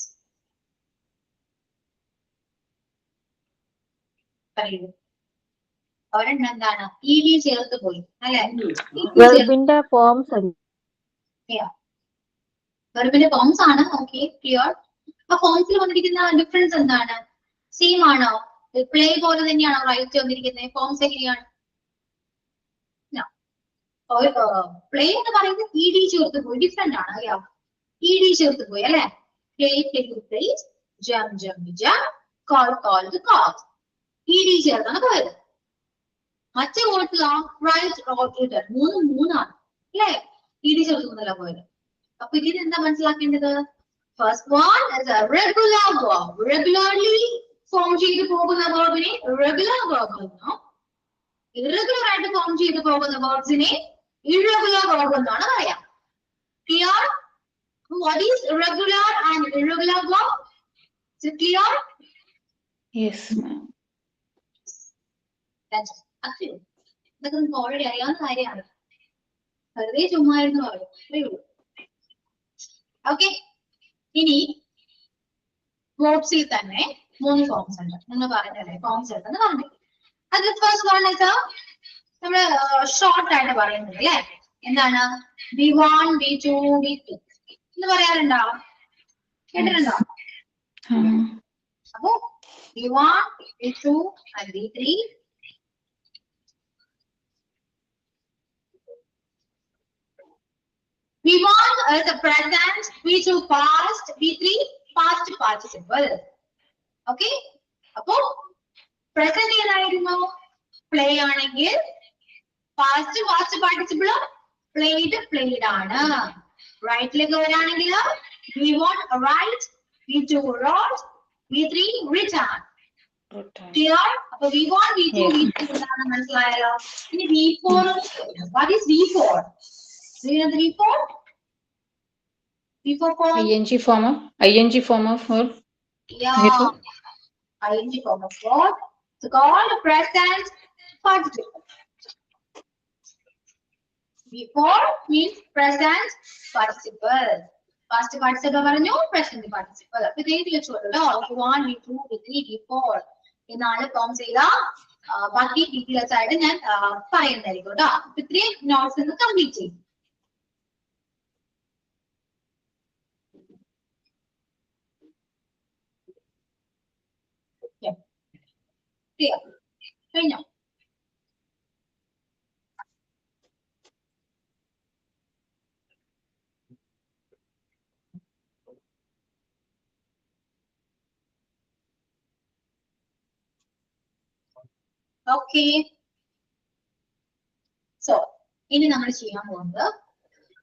പറയൂ. ഒരെണ്ണം എന്താണ്? ED ചേർത്ത് പോയി അല്ലെ. വെർബിന്റെ ഫോംസ് അല്ലേ? വെർബിന്റെ ഫോംസ് ആണ്. Okay, clear. ആ ഫോംസിൽ വന്നിരിക്കുന്ന ഡിഫറൻസ് എന്താണ്? സെയിം ആണോ? പ്ലേ പോലെ തന്നെയാണോ റൈറ്റ് വന്നിരിക്കുന്നത്? ഫോംസ് എങ്ങനെയാണ്? പ്ലേ എന്ന് പറയുന്നത് ED ചേർത്ത് പോയി, ഡിഫറെന്റ് ആണ്. അറിയാം, ED ചേർത്ത് പോയി അല്ലെ. Play, played, played. Jump, jump, jump. Call, called, called. ED ചേർത്താണ് പോയത്. മറ്റേ വേർഡ്സിലോ റൈറ്റ്, റോട്ട്, മൂന്നാണ് അല്ലെ. ED ചേർത്തുന്നല്ല പോയത്. അപ്പൊ ഇതിൽ എന്താ മനസ്സിലാക്കേണ്ടത്? First one is A regular verb. Regularly form ചെയ്ത് പോകുന്ന വേർബിനെ റെഗുലർ വേർബ് എന്നും ഇറഗുലർ ആയിട്ട് ഫോം ചെയ്ത് പോകുന്ന വേർബ്സിനെ ഇറഗുലർ വേർബ് എന്നാണ് പറയാം. Clear? What is regular and irregular verb? Is it clear? Yes, ma'am. That's it. ഇതൊക്കെ നമുക്ക് ഓൾറെഡി അറിയാവുന്ന കാര്യമാണ്. വെറുതെ ചുമ്മായിരുന്നു പറയും. ഓക്കെ, ഇനി വേർബ്സിൽ തന്നെ മൂന്ന് ഫോംസ് ഉണ്ട്. നിങ്ങൾ പറഞ്ഞല്ലേ ഫോംസ് ഉണ്ടെന്ന് പറഞ്ഞു. അത് ഫസ്റ്റ് വൺ ഇസ് നമ്മള് ഷോർട്ട് ആയിട്ട് പറയുന്നത് അല്ലെ. എന്താണ്? V1, V2, V3 എന്ന് പറയാറുണ്ടോ? കേട്ടിട്ടുണ്ടോ? അപ്പൊ V1, V2 and V3. V1 is the present, V2 past, V3 past participle. Okay? അപ്പോ present ഏതായിരുന്നു? Play ആണെങ്കിൽ past participle played, played ആണ്. റൈറ്റിലേക്ക് വരാണെങ്കിൽ V1 write, V2 wrote, V3 written. Clear? അപ്പൊ V1, V2, V3 എന്താണ് മനസ്സിലായല്ലോ. ഇനി V4. What is V4? Do you know the V4? V4 form? ING form of verb. Yeah. V4? ING form of verb. It's called present participle. V4 means present participle. Past participle പറഞ്ഞു, present participle. അപ്പൊ ഇത് എഴുതി വെച്ചോളൂ. V1, V2, V3, V4 എന്നാണ് ഫോം ചെയ്ത. ബാക്കി ഡീറ്റെയിൽസ് ആയിട്ട് ഞാൻ പറയുന്നതായിരിക്കും കേട്ടോ. ഇത്രയും നോട്ട്സ് ഒന്ന് കംപ്ലീറ്റ് ചെയ്യും. കഴിഞ്ഞോ? ഓക്കെ, സോ ഇനി നമ്മൾ ചെയ്യാൻ പോകുന്നത്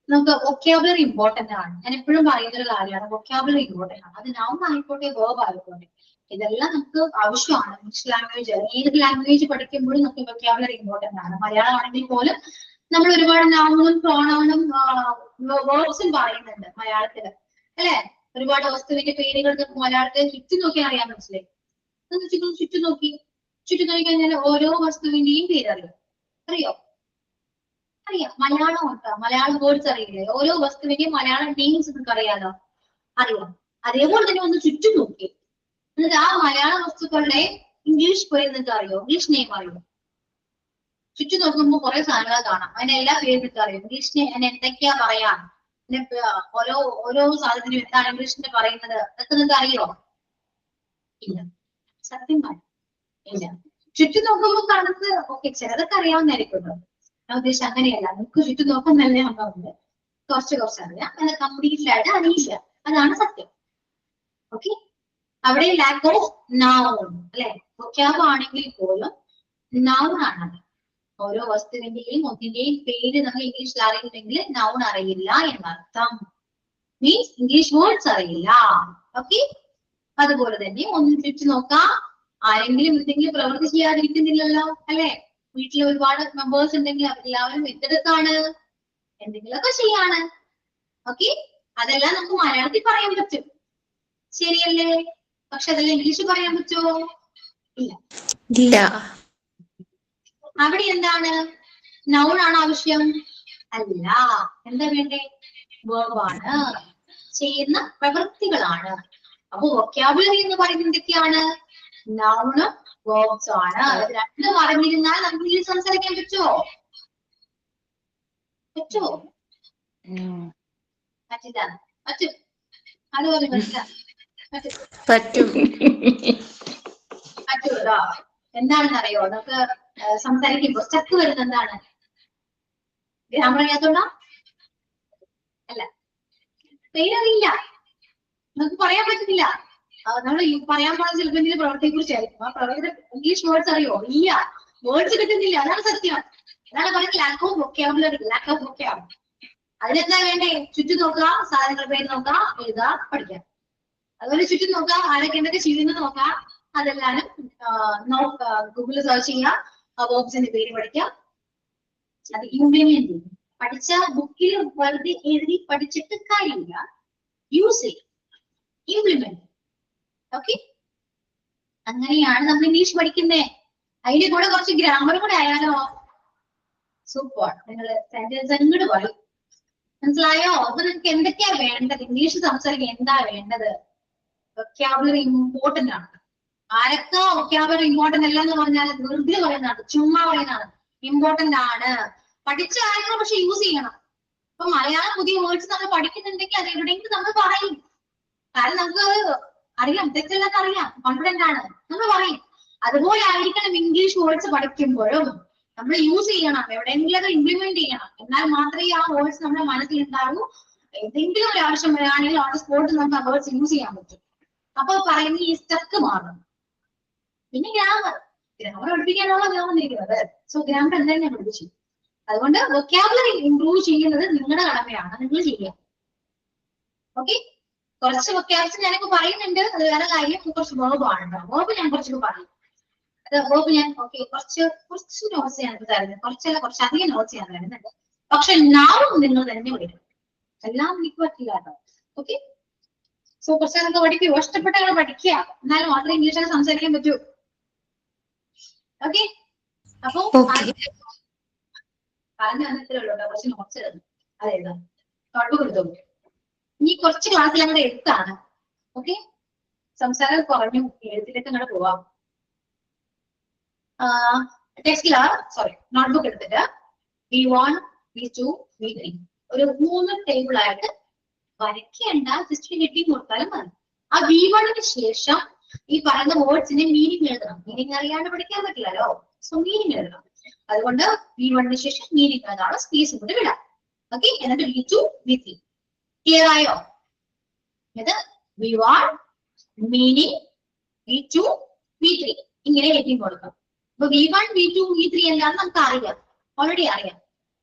നമുക്ക് വൊക്കാബുലറി ഇമ്പോർട്ടന്റ് ആണ്. ഞാൻ എപ്പോഴും പറയുന്ന ഒരു കാര്യമാണ്, വൊക്കാബുലറി ഇമ്പോർട്ടന്റ് ആണ്. അത് നൗൺ ആയിക്കോട്ടെ വേർബ് ആയിക്കോട്ടെ, ഇതെല്ലാം നമുക്ക് ആവശ്യമാണ്. ഇംഗ്ലീഷ് ലാംഗ്വേജ് ഏത് ലാംഗ്വേജ് പഠിക്കുമ്പോഴും നമുക്ക് വൊക്കാബുലറി ഇമ്പോർട്ടന്റ് ആണ്. മലയാളം ആണെങ്കിൽ പോലും നമ്മൾ ഒരുപാട് നൗണും പ്രോണൗണും വേർഡ്സും പറയുന്നുണ്ട് മലയാളത്തില്, അല്ലെ? ഒരുപാട് വസ്തുവിന്റെ പേരുകൾ മലയാളത്തിൽ ചുറ്റും നോക്കിയാൽ അറിയാൻ മനസ്സിലായി. ചുറ്റും നോക്കി കഴിഞ്ഞാൽ ഓരോ വസ്തുവിന്റെയും പേര് അറിയോ? അറിയാം. മലയാളം ഉണ്ട്, മലയാളം വേർഡ്സ് അറിയില്ലേ? ഓരോ വസ്തുവിന്റെയും മലയാളം നെയിംസ് നിങ്ങൾക്ക് അറിയാലോ, അറിയാം. അതേപോലെ തന്നെ ഒന്ന് ചുറ്റും നോക്കി, എന്നിട്ട് ആ മലയാള വസ്തുക്കളുടെ ഇംഗ്ലീഷ് പേര് നിങ്ങൾക്ക് അറിയോ? ഇംഗ്ലീഷ് നെയിം അറിയോ? ചുറ്റും നോക്കുമ്പോൾ കുറെ സാധനങ്ങൾ കാണാം, അതിന്റെ എല്ലാ പേരും നിങ്ങൾക്ക് അറിയോ? ഇംഗ്ലീഷിന് എന്തൊക്കെയാ പറയാം, ഓരോ സാധനത്തിനും എന്താണ് ഇംഗ്ലീഷിന് പറയുന്നത്, അതൊക്കെ നിങ്ങൾക്ക് അറിയോ? ഇല്ല, സത്യം ഇല്ല. ചുറ്റും നോക്കുമ്പോൾ കാണുന്നത് ഓക്കെ, ചിലതൊക്കെ അറിയാവുന്നതായിരിക്കും. ഞാൻ ഉദ്ദേശിച്ചത് അങ്ങനെയല്ല. നമുക്ക് ചുറ്റും നോക്കുന്നല്ലേ ഉണ്ടാവുന്നത്, കുറച്ച് അറിയാം, അത് കംപ്ലീറ്റ്ലി ആയിട്ട് അറിയില്ല. അതാണ് സത്യം. ഓക്കെ, അവിടെ ലാക്ക് ഓഫ് നൗൺ, അല്ലെ? വൊക്കാബ് ആണെങ്കിൽ പോലും നൗൺ ആണ്. ഓരോ വസ്തുവിന്റെയും ഒന്നിന്റെയും പേര് നമ്മൾ ഇംഗ്ലീഷിൽ അറിയില്ലെങ്കിൽ നൗൺ അറിയില്ല എന്നർത്ഥം. മീൻസ് ഇംഗ്ലീഷ് വേർഡ്സ് അറിയില്ല. ഓക്കെ, അതുപോലെ തന്നെ ഒന്ന് ചുറ്റും നോക്കാം. ആരെങ്കിലും എന്തെങ്കിലും പ്രവൃത്തി ചെയ്യാതിരിക്കുന്നില്ലല്ലോ, അല്ലെ? വീട്ടിൽ ഒരുപാട് മെമ്പേഴ്സ് ഉണ്ടെങ്കിൽ എല്ലാവരും എന്തെടുത്താണ്, എന്തെങ്കിലുമൊക്കെ ചെയ്യാണ്. ഓക്കെ, അതെല്ലാം നമുക്ക് മലയാളത്തിൽ പറയാൻ പറ്റും, ശരിയല്ലേ? പക്ഷെ അതെല്ലാം ഇംഗ്ലീഷ് പറയാൻ പറ്റുമോ? ഇല്ല. അവിടെ എന്താണ്, നൗൺ ആണ് ആവശ്യം? അല്ല. എന്താ വേണ്ടേ? വേർബാണ്, ചെയ്യുന്ന പ്രവൃത്തികളാണ്. അപ്പൊ വൊക്കാബുലറി എന്ന് പറയുന്നത് എന്തൊക്കെയാണ്? നൗണും വേർബ്സും ആണ്. രണ്ടും അറിഞ്ഞിരുന്നാൽ നമുക്ക് ഇംഗ്ലീഷ് സംസാരിക്കാൻ പറ്റുമോ? പറ്റും. അതുപോലെ പറ്റൂല്ലോ. എന്താണെന്ന് അറിയോ? നമുക്ക് സംസാരിക്കുമ്പോ സ്റ്റക്ക് വരുന്നത് എന്താണ്? ഗ്രാമർ അറിയാത്തോണ്ടാ? അല്ല, പേരറിയില്ല, നമുക്ക് പറയാൻ പറ്റുന്നില്ല. നമ്മൾ പറയാൻ പാടുന്ന ചിലപ്പോൾ എന്തെങ്കിലും പ്രവൃത്തിയെ കുറിച്ചായിരിക്കും. ആ പ്രവൃത്തി ഇംഗ്ലീഷ് വേർഡ്സ് അറിയോ? ഇല്ല, വേർഡ്സ് കിട്ടുന്നില്ല. അതാണ് സത്യം. അതാണ് പറയുന്നത് lack of vocabulary, lack of വൊക്കാബ്. അതിനെന്താ വേണ്ടേ? ചുറ്റും നോക്കുക, സാധനങ്ങളുടെ പേര് നോക്കുക, എഴുതുക, പഠിക്കാം. അതുപോലെ ചുറ്റും നോക്കുക, ആരൊക്കെ എന്തൊക്കെ ചെയ്യുന്നത് നോക്കുക. അതെല്ലാരും ഗൂഗിളിൽ സെർച്ച് ചെയ്യുക, വേർബ്സിന്റെ പേര് പഠിക്കാം. അത് ഇംപ്ലിമെന്റ് ചെയ്യും. പഠിച്ച ബുക്കിൽ വെറുതെ എഴുതി പഠിച്ചിട്ട് കാര്യമില്ല, യൂസ് ചെയ്യും, ഇംപ്ലിമെന്റ്. ഓക്കെ, അങ്ങനെയാണ് നമ്മൾ ഇംഗ്ലീഷ് പഠിക്കുന്നത്. അതിന്റെ കൂടെ കുറച്ച് ഗ്രാമർ കൂടെ ആയാലോ സൂപ്പർ. നിങ്ങൾ സെന്റൻസ് അങ്ങോട്ട് പറയും, മനസ്സിലായോ? അപ്പൊ നിങ്ങൾക്ക് എന്തൊക്കെയാ വേണ്ടത്? ഇംഗ്ലീഷ് സംസാരിക്കാൻ എന്താ വേണ്ടത്? വൊക്കാബുലറി ഇമ്പോർട്ടന്റ് ആണ്. ആരൊക്കെ വൊക്കാബുലറി ഇമ്പോർട്ടന്റ് അല്ല എന്ന് പറഞ്ഞാൽ വെറുതെ പറയുന്നതാണ്, ചുമ്മാ പറയുന്നതാണ്. ഇമ്പോർട്ടന്റ് ആണ്. പഠിച്ച കാര്യങ്ങൾ പക്ഷെ യൂസ് ചെയ്യണം. ഇപ്പൊ മലയാളം പുതിയ വേർഡ്സ് നമ്മൾ പഠിക്കുന്നുണ്ടെങ്കിൽ അത് എവിടെയെങ്കിലും നമ്മൾ പറയും. കാരണം നമുക്ക് അറിയാം, തെറ്റെല്ലാം അറിയാം, കോൺഫിഡന്റ് ആണ്, നമ്മൾ പറയും. അതുപോലെ ആയിരിക്കണം ഇംഗ്ലീഷ് വേർഡ്സ് പഠിക്കുമ്പോഴും നമ്മൾ യൂസ് ചെയ്യണം, എവിടെയെങ്കിലും അത് ഇംപ്ലിമെന്റ് ചെയ്യണം. എന്നാൽ മാത്രമേ ആ വേർഡ്സ് നമ്മുടെ മനസ്സിൽ ഉണ്ടാകൂ. എന്തെങ്കിലും ഒരു ആവശ്യം വരികയാണെങ്കിൽ ഓൺ സ്പോട്ട് നമുക്ക് ആ വേർഡ്സ് യൂസ് ചെയ്യാൻ പറ്റും. അപ്പൊ പറയുന്ന ഈ സ്റ്റക്ക് മാറണം. പിന്നെ ഗ്രാമർ പഠിപ്പിക്കാനുള്ള വന്നിരിക്കുന്നത്. സോ ഗ്രാമർ എന്തായാലും ഞാൻ പഠിപ്പിച്ചു. അതുകൊണ്ട് വൊക്കാബുലറി ഇംപ്രൂവ് ചെയ്യുന്നത് നിങ്ങളുടെ കടമയാണ്, നിങ്ങൾ ചെയ്യുക. ഓക്കെ, കുറച്ച് വൊക്കാബ്സ് ഞാനിപ്പോ പറയുന്നുണ്ട്. അത് വേറെ കാര്യം. കുറച്ച് വേർബാണ്. വേർബ് ഞാൻ കുറച്ചൊക്കെ പറയും. അത് വേർബ് ഞാൻ കുറച്ച് നോട്ട്സ് ഞാൻ തരുന്നത്, കുറച്ചധികം നോട്ട്സ് ഞാൻ തരുന്നുണ്ട്. പക്ഷെ നൗൺ നിങ്ങൾ തന്നെ പഠിക്കണം. എല്ലാം എനിക്ക് പറ്റില്ല കേട്ടോ. ഓക്കെ, സോ കുറച്ചൊക്കെ പഠിക്കുക, ഇഷ്ടപ്പെട്ട പഠിക്കുക, എന്നാലും മാത്രമേ ഇംഗ്ലീഷൊക്കെ സംസാരിക്കാൻ പറ്റൂ. ഓക്കെ, അപ്പൊ പറഞ്ഞു തന്നിട്ടുള്ളൂ കേട്ടോ. കുറച്ച് നോട്ട്സ് തന്നു, അതെഴുതാ കുഴപ്പം കൊടുത്തോളൂ. ഇനി കുറച്ച് ക്ലാസ്സിൽ ഞങ്ങളുടെ എഴുത്താണ്. ഓക്കെ, സംസാരം കുറഞ്ഞു, എഴുത്തിലേക്ക് അങ്ങോട്ട് പോവാം. ടെക്സ്റ്റില് നോട്ട്ബുക്ക് എടുത്തിട്ട് V1, V2, V3 ഒരു 3 ടേബിൾ ആയിട്ട് വരയ്ക്കേണ്ട, ജസ്റ്റ് ഹെഡിങ് കൊടുത്താലും മതി. ആ V1ന് ശേഷം ഈ പറയുന്ന വേർഡ്സിന്റെ മീനിങ് എഴുതണം. മീനിങ് അറിയാണ്ട് പഠിക്കാൻ പറ്റില്ലല്ലോ. സോ മീനിങ് എഴുതണം. അതുകൊണ്ട് V1ന് ശേഷം മീനിങ് എഴുതാണ്, സ്പേസ് കൊണ്ട് വിടാം. ഓക്കെ, എന്നിട്ട് V2, V3 ക്ലിയർ ആയോ? ഇത് V1 മീനിങ്, V2, V3 ഇങ്ങനെ ഹെഡിങ് കൊടുക്കാം. അപ്പൊ V1, V2, V3 എന്താണെന്ന് നമുക്ക് അറിയാം, ഓൾറെഡി അറിയാം.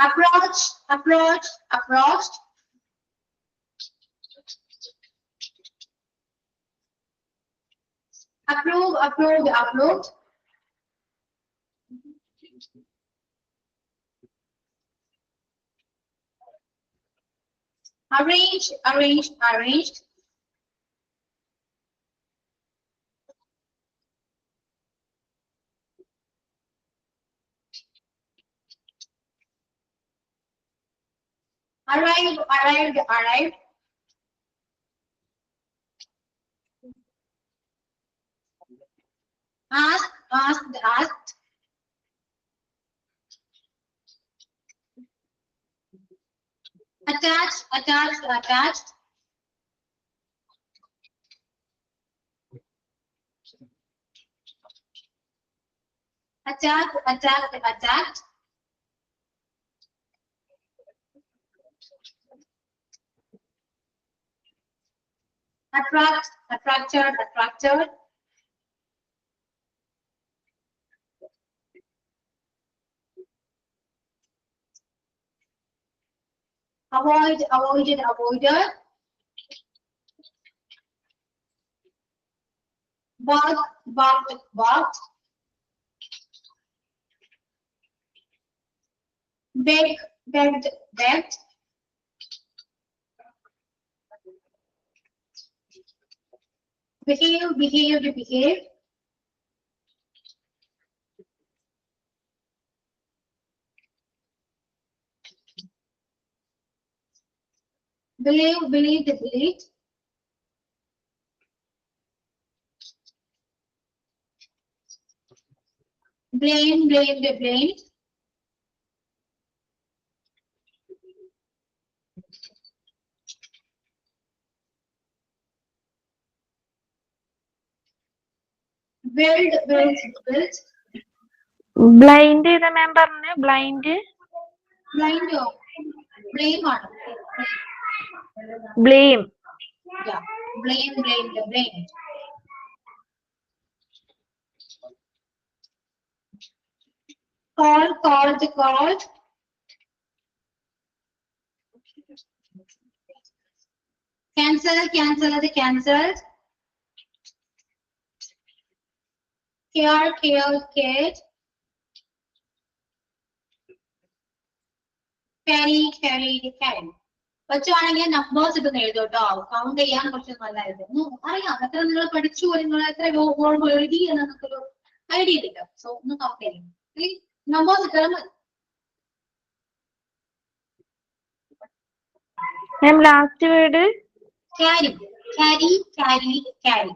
Approach, approach, approached. Approve, approved, approved. Arrange, arranged, arranged. Arrived, arrived, arrived. Asked, asked, asked. Attached, attached, attached. Attacked, attacked, attacked. Attract, attracted, attracted. Avoid, avoided, avoided. Bark, barked, barked. Beg, begged, begged. Behave, behaved, behaved. Believe, believed, believed. Blame, blamed, blamed. Build, built, built. Blind ചെയ്ത മാം പറഞ്ഞേ blind Blind, blame on. Blame Yeah, blame, blamed, blamed. Call, called, called. Cancel, cancelled, cancelled. Care, cared, cared. Carry, carried, carried. വെച്ചാണെങ്കിൽ നമ്പേഴ്സ് ഇട്ട് എഴുതും കേട്ടോ. കൗണ്ട് ചെയ്യാൻ കുറച്ച് നല്ലതായിരുന്നു. അറിയാം എത്ര നിങ്ങൾ പഠിച്ചു, നിങ്ങൾ എത്ര എഴുതി എന്ന് നമുക്കൊരു ഐഡിയ കിട്ടും. സോ ഒന്ന് കൗണ്ട് ചെയ്യും. നമ്പേഴ്സ് ഇട്ടാൽ മതി. Ma'am last word Carry, carry, carried, carry.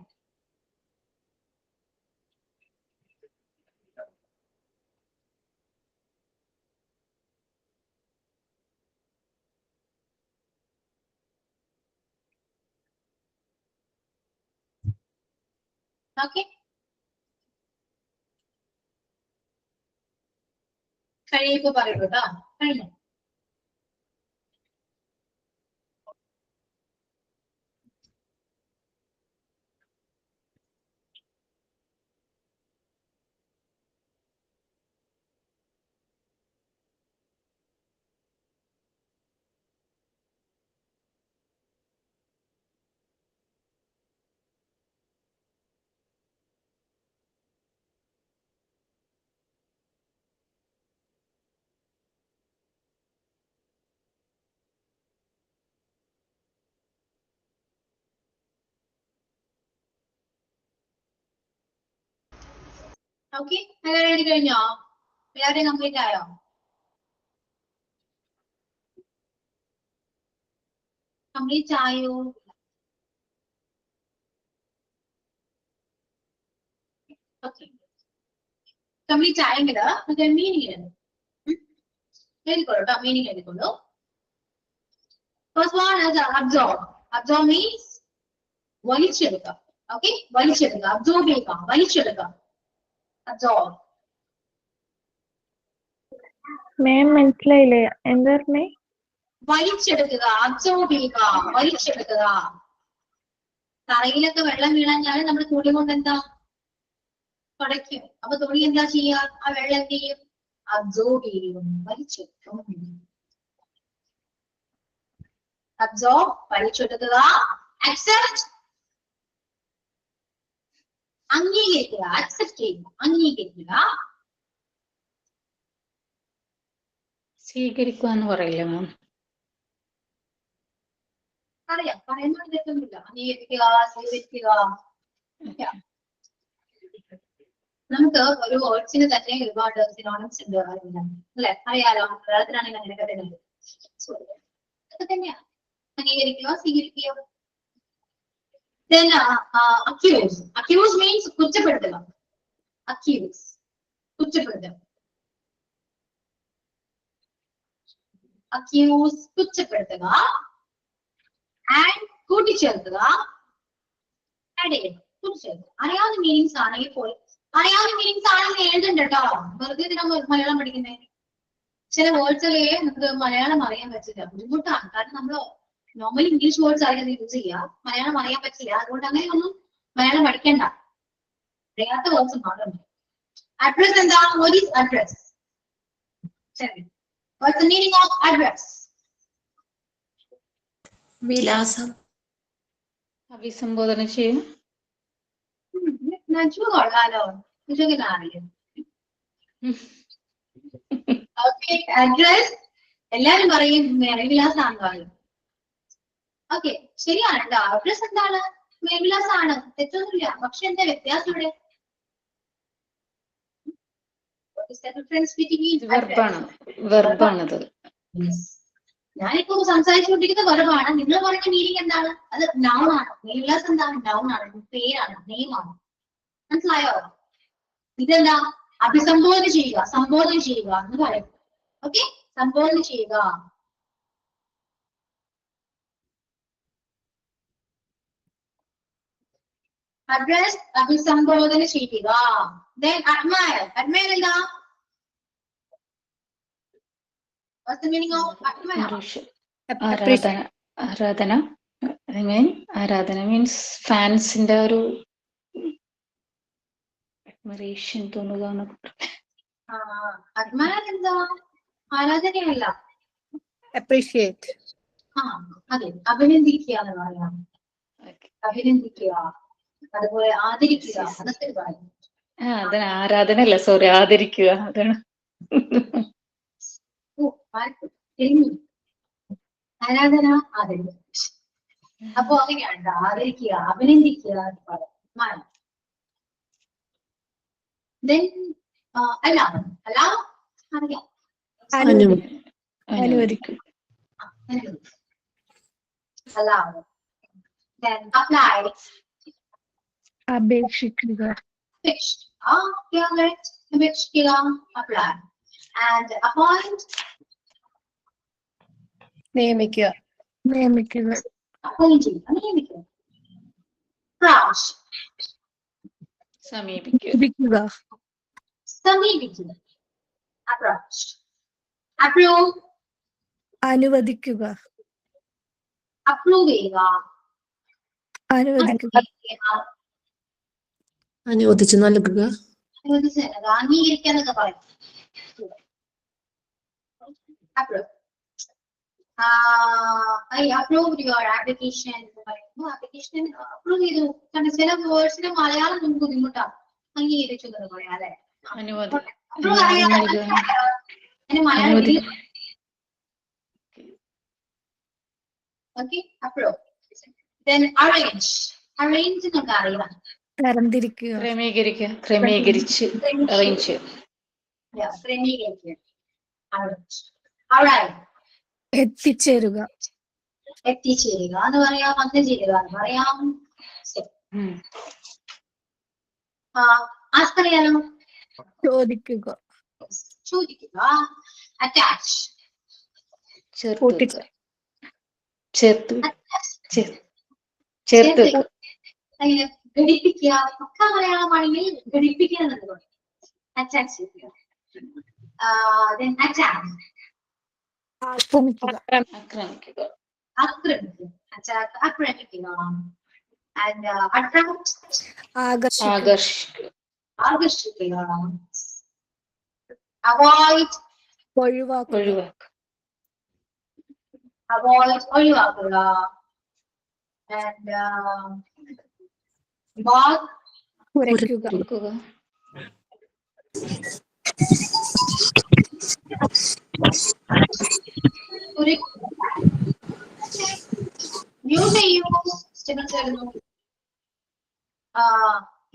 Okay. കഴിയുമ്പോ പറയൂ കേട്ടോ. കഴിഞ്ഞു. ഓക്കെ, എല്ലാവരും എഴുതി കഴിഞ്ഞോ? എല്ലാവരെയും കംപ്ലീറ്റ് ആയോ? കംപ്ലീറ്റ് ആയോ? ഓക്കെ, കംപ്ലീറ്റ് ആയെങ്കിൽ നമുക്ക് മീനിങ് എഴുതും. എഴുതിക്കോളൂ കേട്ടോ, മീനിങ് എഴുതിക്കോളൂ. First one is absorb. Absorb means വലിച്ചെടുക്കുക. ഓക്കെ, വലിച്ചെടുക്കുക. അബ്സോർബ് ചെയ്യുക, വലിച്ചെടുക്കുക. Absorb. മാം മനസ്സിലായില്ലേ എന്താ പറഞ്ഞേ? വലിച്ചെടുക്കുക, അബ്സോർബ് ചെയ്യുക, വലിച്ചെടുക്കുക. തറയിലൊക്കെ വെള്ളം വീണാൽ നമ്മൾ തുണി കൊണ്ട് എന്താ തുടയ്ക്കും. അപ്പൊ തുണി എന്താ ചെയ്യുക? ആ വെള്ളം എന്ത് ചെയ്യും? അബ്സോർബ് ചെയ്യും, വലിച്ചെടുക്കും. അബ്സോർബ് വലിച്ചെടുക്കുക. അക്സെപ്റ്റ് അംഗീകരിക്കുക. അക്സെപ്റ്റ് ചെയ്യുക, അംഗീകരിക്കുക. സ്വീകരിക്കുക എന്ന് പറയില്ല മാം. അറിയാം, പറയുന്നത് തെറ്റൊന്നുമില്ല. അംഗീകരിക്കുക, സ്വീകരിക്കുക. നമുക്ക് ഒരു വേർഡ്സിന് തന്നെ ഒരുപാട് സിനോണിംസ് ഉണ്ട്, അല്ലെ? അറിയാലോ, മലയാളത്തിലാണെങ്കിൽ അങ്ങനെയൊക്കെ തന്നെ അതൊക്കെ തന്നെയാണ്. അംഗീകരിക്കുക, സ്വീകരിക്കുക. Then accuse. Accuse means കുറ്റപ്പെടുത്തുക. Accuse, കുറ്റപ്പെടുത്തുക. Accuse, കുറ്റപ്പെടുത്തുക. And കൂട്ടിച്ചേർക്കുക. Add ചെയ്യുക, കൂട്ടിച്ചേർക്കുക. അറിയാവുന്ന മീനിങ്സ് ആണെങ്കിൽ പോലും, അറിയാവുന്ന മീനിങ്സ് ആണെങ്കിൽ എഴുതണ്ട കേട്ടോ. വെറുതെ നമ്മൾ മലയാളം പഠിക്കുന്നേ. ചില വേർഡ്സിലേ നമുക്ക് മലയാളം അറിയാൻ പറ്റില്ല, ബുദ്ധിമുട്ടാണ്. കാരണം നമ്മൾ നോർമലി ഇംഗ്ലീഷ് വേർഡ്സ് ആയിരുന്നു യൂസ് ചെയ്യുക, മലയാളം അറിയാൻ പറ്റില്ല. അതുകൊണ്ട് അങ്ങനെ ഒന്നും മലയാളം പഠിക്കണ്ട, അറിയാത്ത വേർഡ്സ് മാത്രം. അഡ്രസ് എന്താ? What is address? What's the meaning of address? വിലാസം. അഭിസംബോധന ചെയ്യും. നജു കൊള്ളാലോ, ഇതൊക്കെ അറിയാം. ഓക്കെ, അഡ്രസ് എല്ലാരും പറയും മേൽവിലാസാണ് പറയും. ഓക്കെ, ശരിയാണ് കേട്ടോ. അഡ്രസ് എന്താണ്? മേൽവിലാസാണ്, തെറ്റൊന്നുമില്ല. പക്ഷെ എന്താ വ്യത്യാസം ഇവിടെ? വെർബാണത്. ഞാനിപ്പോ സംസാരിച്ചുകൊണ്ടിരിക്കുന്ന വെർബാണ്. നിങ്ങൾ പറഞ്ഞ മീനിങ് എന്താണ്? അത് നൗൺ ആണ്. മേൽവിലാസം എന്താണ്? നൗൺ ആണ്, പേരാണ്, നെയിമാണ്. മനസ്സിലായോ? ഇതെന്താ? അഭിസംബോധന ചെയ്യുക, സംബോധന ചെയ്യുക എന്ന് പറയും. ഓക്കെ, സംബോധന ചെയ്യുക. അഡ്രസ്, അഭിസംബോധന ചെയ്യുക. Then admire. Admire എന്താ? What's the meaning of admire? ആരാധന. ആരാധന ആരാധന മീൻസ് ഫാൻസിന്റെ ഒരു അഡ്മറേഷൻ തോന്നുക. അഡ്മയർ എന്താ? ആരാധനയല്ല, അപ്രീഷിയേറ്റ്. അതെ, അഭിനന്ദിക്കുക എന്ന് പറയാം. അഭിനന്ദിക്കുക, അതുപോലെ ആദരിക്കുക, അതൊക്കെ പറയും. അതിന് ആരാധന അല്ല, സോറി, ആദരിക്കുക. അതാണ്. ആരാധന, ആദരിക്കുക. അപ്പൊ അങ്ങനെയാണ്, ആദരിക്കുക, അഭിനന്ദിക്കുക എന്ന് പറയും. Then allow. Allow അറിയാം, അനുവദിക്കുക. Allow. Then apply. അപേക്ഷിക്കുക. Fixed. Correct. അപേക്ഷിക്കുക, apply. And appoint. നിയമിക്കുക. നിയമിക്കുക. Appoint ചെയ്യുക, നിയമിക്കുക. Approach. സമീപിക്കുക. സമീപിക്കുക. Approach. Approve. അനുവദിക്കുക. Approve ചെയ്യുക. അനുവദിക്കുക. അനുവദിച്ചു നൽകുക. അനുവദിച്ചത് അംഗീകരിക്കുക എന്നൊക്കെ പറയും. Approve. I approved your application. Application approve ചെയ്തു. കാരണം ചില വേർഡ്സിന് മലയാളം നമുക്ക് ബുദ്ധിമുട്ടാണ്. അംഗീകരിച്ചു എന്ന് പറയാം, അല്ലെ? Okay, approve. Then arrange. Arrange എന്നൊക്കെ അറിയാം. തരംതിരിക്കുക. ക്രമീകരിക്കുക. ക്രമീകരിച്ച് അറേഞ്ച്. ക്രമീകരിക്കുക. Arrange. Arrive. എത്തിച്ചേരുക. എത്തിച്ചേരുക എന്ന് പറയാം, വന്നു ചേരുക എന്ന് പറയാം. ആസ്ക് അറിയാലോ? ചോദിക്കുക. ചോദിക്കുക. അറ്റാച്ച്. ചേർത്ത്. അങ്ങനെ ഘടിപ്പിക്കുക. ഒക്കെ മലയാളമാണെങ്കിൽ ഘടിപ്പിക്കുക എന്നത് പറയും. അറ്റാച്ച് ചെയ്യുക. Then attack. ആക്രമിക്കുക. ആക്രമിക്കുക. ആക്രമിക്കുക. Attack, ആക്രമിക്കുക. And attract. ആകർഷിക്കുക. ആകർഷിക്കുക. Avoid. ഒഴിവാക്കുക. avoid ഒഴിവാക്കുക. And bog കുരയ്ക്കുക. കുറുക്കുക. യൂസ് ചെയ്യൂ. സ്റ്റുഡൻസ് വരുന്നു.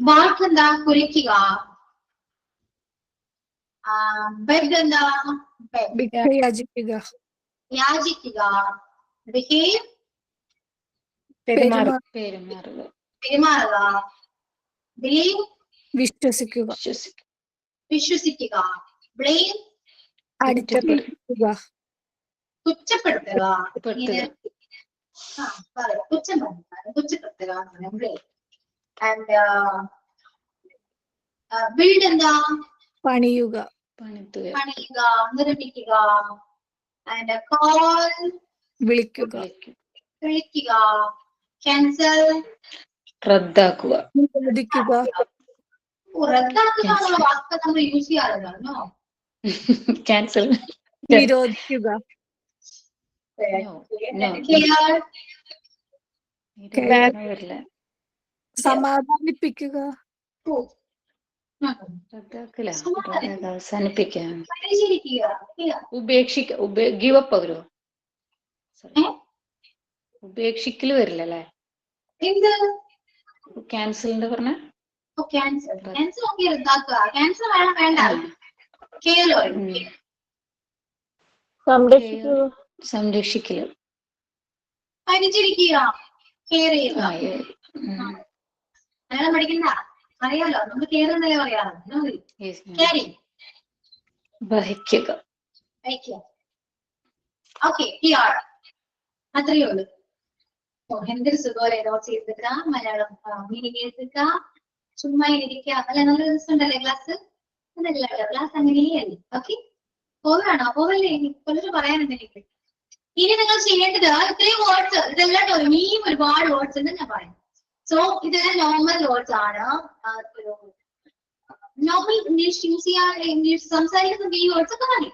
ബാർക്ക് എന്താ? കുരയ്ക്കുക. ബെഡ് എന്താ? ഭിക്ഷ യാചിക്കുക. യാചിക്കുക. ബിഹേവ് പെരുമാറുക. പെരുമാറുക. പെരുമാറുക. ബിലീവ് വിശ്വസിക്കുക. വിശ്വസിക്കുക. വിശ്വസിക്കുക. ബ്ലെയിം അടിച്ചേൽപ്പിക്കുക. കുറ്റപ്പെടുത്തുക. പെടുത്തുക. കുറ്റപ്പെടുത്തുക. ബ്ലെയിം. ആൻഡ് ബിൽഡ് എന്താ? പണിയുക. പണിതുക. പണിയുക. നിർമ്മിക്കുക. ആൻഡ് കോൾ വിളിക്കുക. വിളിക്കുക. ക്യാൻസൽ റദ്ദാക്കുക. നിരോധിക്കുക. റദ്ദാക്കുക എന്നുള്ള വാക്ക് നമ്മൾ യൂസ് ചെയ്യാറുണ്ടോ? ക്യാൻസൽ. നിരോധിക്കുക. വരില്ല. സമാധാനിപ്പിക്കുക. റദ്ദാക്കല. അവസാനിപ്പിക്കാം. പരിശീലിക്കുക. ഉപേക്ഷിക്ക. ഗിവ് അപ്പ് അവരോ? ഉപേക്ഷിക്കല് വരില്ല അല്ലേ? എന്ത്? ക്യാൻസലിന്റെ പറഞ്ഞ ക്യാൻസൽ. ക്യാൻസൽ നോക്കി റദ്ദാക്കുക. ക്യാൻസൽ വേണം വേണ്ട. കേരള സംരക്ഷിക്കുക. സംരക്ഷിക്കല്. പരിചരിക്കുക. കെയർ ചെയ്യുക. അങ്ങനെ പഠിക്കണ്ട. അറിയാലോ, നമുക്ക് കെയർ എന്നല്ലേ പറയാറ്. ക്യാരിങ്. വഹിക്കുക. Okay, clear. അത്രയേ ഉള്ളൂ. എന്തൊരു സുഖമല്ലേ നോട്ട് ചെയ്തെടുക്കുക, മലയാളം മീനിങ് എടുക്കുക, ചുമ്മാ ഇരിക്കുക. അല്ല, നല്ല ദിവസം ഉണ്ടല്ലേ ക്ലാസ്? അതല്ല ക്ലാസ് അങ്ങനെയല്ലേ. ഓക്കെ, പോകാണോ? പോകല്ലേ? കുറച്ച് പറയാനുണ്ട് എനിക്ക്. ഇനി നിങ്ങൾ ചെയ്യേണ്ടത് ഇത്രയും വേർഡ്സ്, ഇതെല്ലാം ഇനിയും ഒരുപാട് വേർഡ്സ് ഉണ്ട് ഞാൻ പറയാം. സോ ഇതെല്ലാം നോർമൽ വേർഡ്സ് ആണ്. നോർമൽ ഇംഗ്ലീഷ് യൂസ് ചെയ്യാൻ, ഇംഗ്ലീഷ് സംസാരിക്കുന്ന ഈ വേർഡ്സ് ഒക്കെ മതി.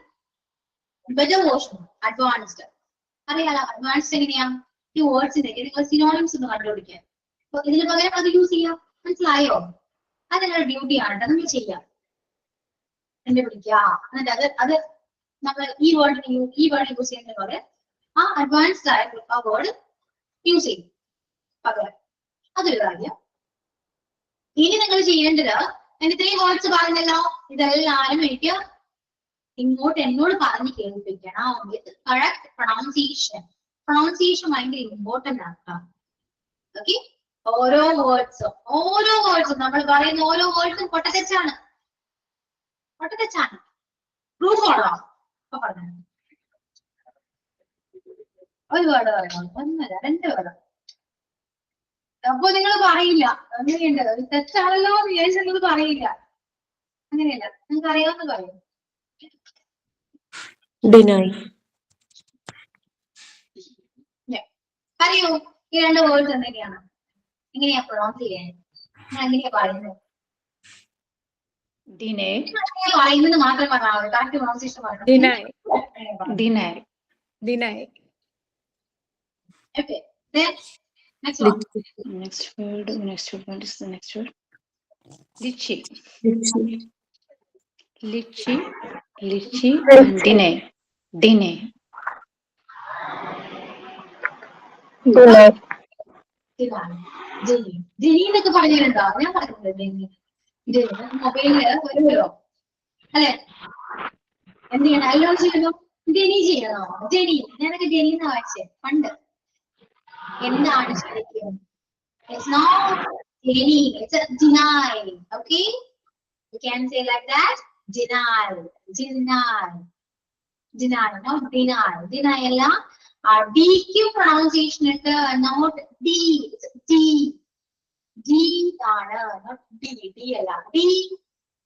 Better version, advanced. അറിയാലോ അഡ്വാൻസ്ഡ് എങ്ങനെയാ? ഈ വേർഡ്സിനൊക്കെ നിങ്ങൾ സിനോണിംസ് ഒന്ന് കണ്ടുപിടിക്കാൻ. അപ്പൊ ഇതിന് പകരം അത് യൂസ് ചെയ്യാം. മനസ്സിലായോ? അത് നിങ്ങളുടെ ഡ്യൂട്ടിയാണ്. നമ്മൾ ചെയ്യാം. കണ്ടുപിടിക്കുക. എന്നിട്ട് അത് നമ്മൾ ഈ വേർഡ് യൂസ് ചെയ്യുന്നത് പോലെ ആ അഡ്വാൻസ്ഡ് ആയിട്ടുള്ള ആ വേർഡ് യൂസ് ചെയ്യും പകരം. അതൊരു കാര്യം. ഇനി നിങ്ങൾ ചെയ്യേണ്ടത്, ഞാൻ ഇത്രയും വേർഡ്സ് പറഞ്ഞല്ലോ, ഇതെല്ലാരും എനിക്ക് ഇങ്ങോട്ട് എന്നോട് പറഞ്ഞ് കേൾപ്പിക്കണം. With correct pronunciation. പ്രൊണൗൺസിയേഷൻ ഭയങ്കര ഇമ്പോർട്ടന്റ് ആണ്. ഓക്കെ, ഓരോ വേർഡ്സും നമ്മൾ പറയുന്ന ഓരോ വേർഡ്സും പൊട്ടത്തെച്ചാണ്. പ്രൂഫ് ആണോ? അപ്പൊ പറഞ്ഞു ഒരു വേർഡ് പറയണം, ഒന്നല്ല 2 വേർഡ്. അപ്പൊ നിങ്ങൾ പറയില്ല അങ്ങനെയുണ്ട്, തെറ്റാണല്ലോ എന്ന് വിചാരിച്ചത് പറയില്ല. അങ്ങനെയല്ല, നിങ്ങൾക്ക് അറിയാവുന്ന പറയും. അറിയോ ഈ 2 വേർഡ്സ് എന്തൊക്കെയാണ്? എങ്ങനെയാ പ്രൊണൗൺസ് ചെയ്യാൻ? എങ്ങനെയാ പറയുന്നത്? പറയുന്നത് മാത്രം പറഞ്ഞാൽ മതി. കറക്റ്റ് പ്രൊണൗൺസിയേഷൻ പറഞ്ഞു. Okay. Then next one. Next word is the next word. Litchi. And deny. Jini എന്നൊക്കെ പറഞ്ഞിട്ടുണ്ടോ? ഞാൻ പറഞ്ഞിട്ടുണ്ട് ജിനി. മൊബൈലില് വരുമല്ലോ അല്ലെ? എന്ത് ചെയ്യണം? എല്ലാം ചെയ്യണോ? ജെനി ചെയ്യണോ? ജെനി. ഞാനൊക്കെ ജെനി എന്നാ വായിച്ചേ പണ്ട്. എന്താണ് ശരിക്കും? It's not Jenny, it's a deny. Okay? You can say like that. Deny, not deny. Deny alla. D Q pronunciation it not D. It's D. D ആണ്, not D. D alla. D.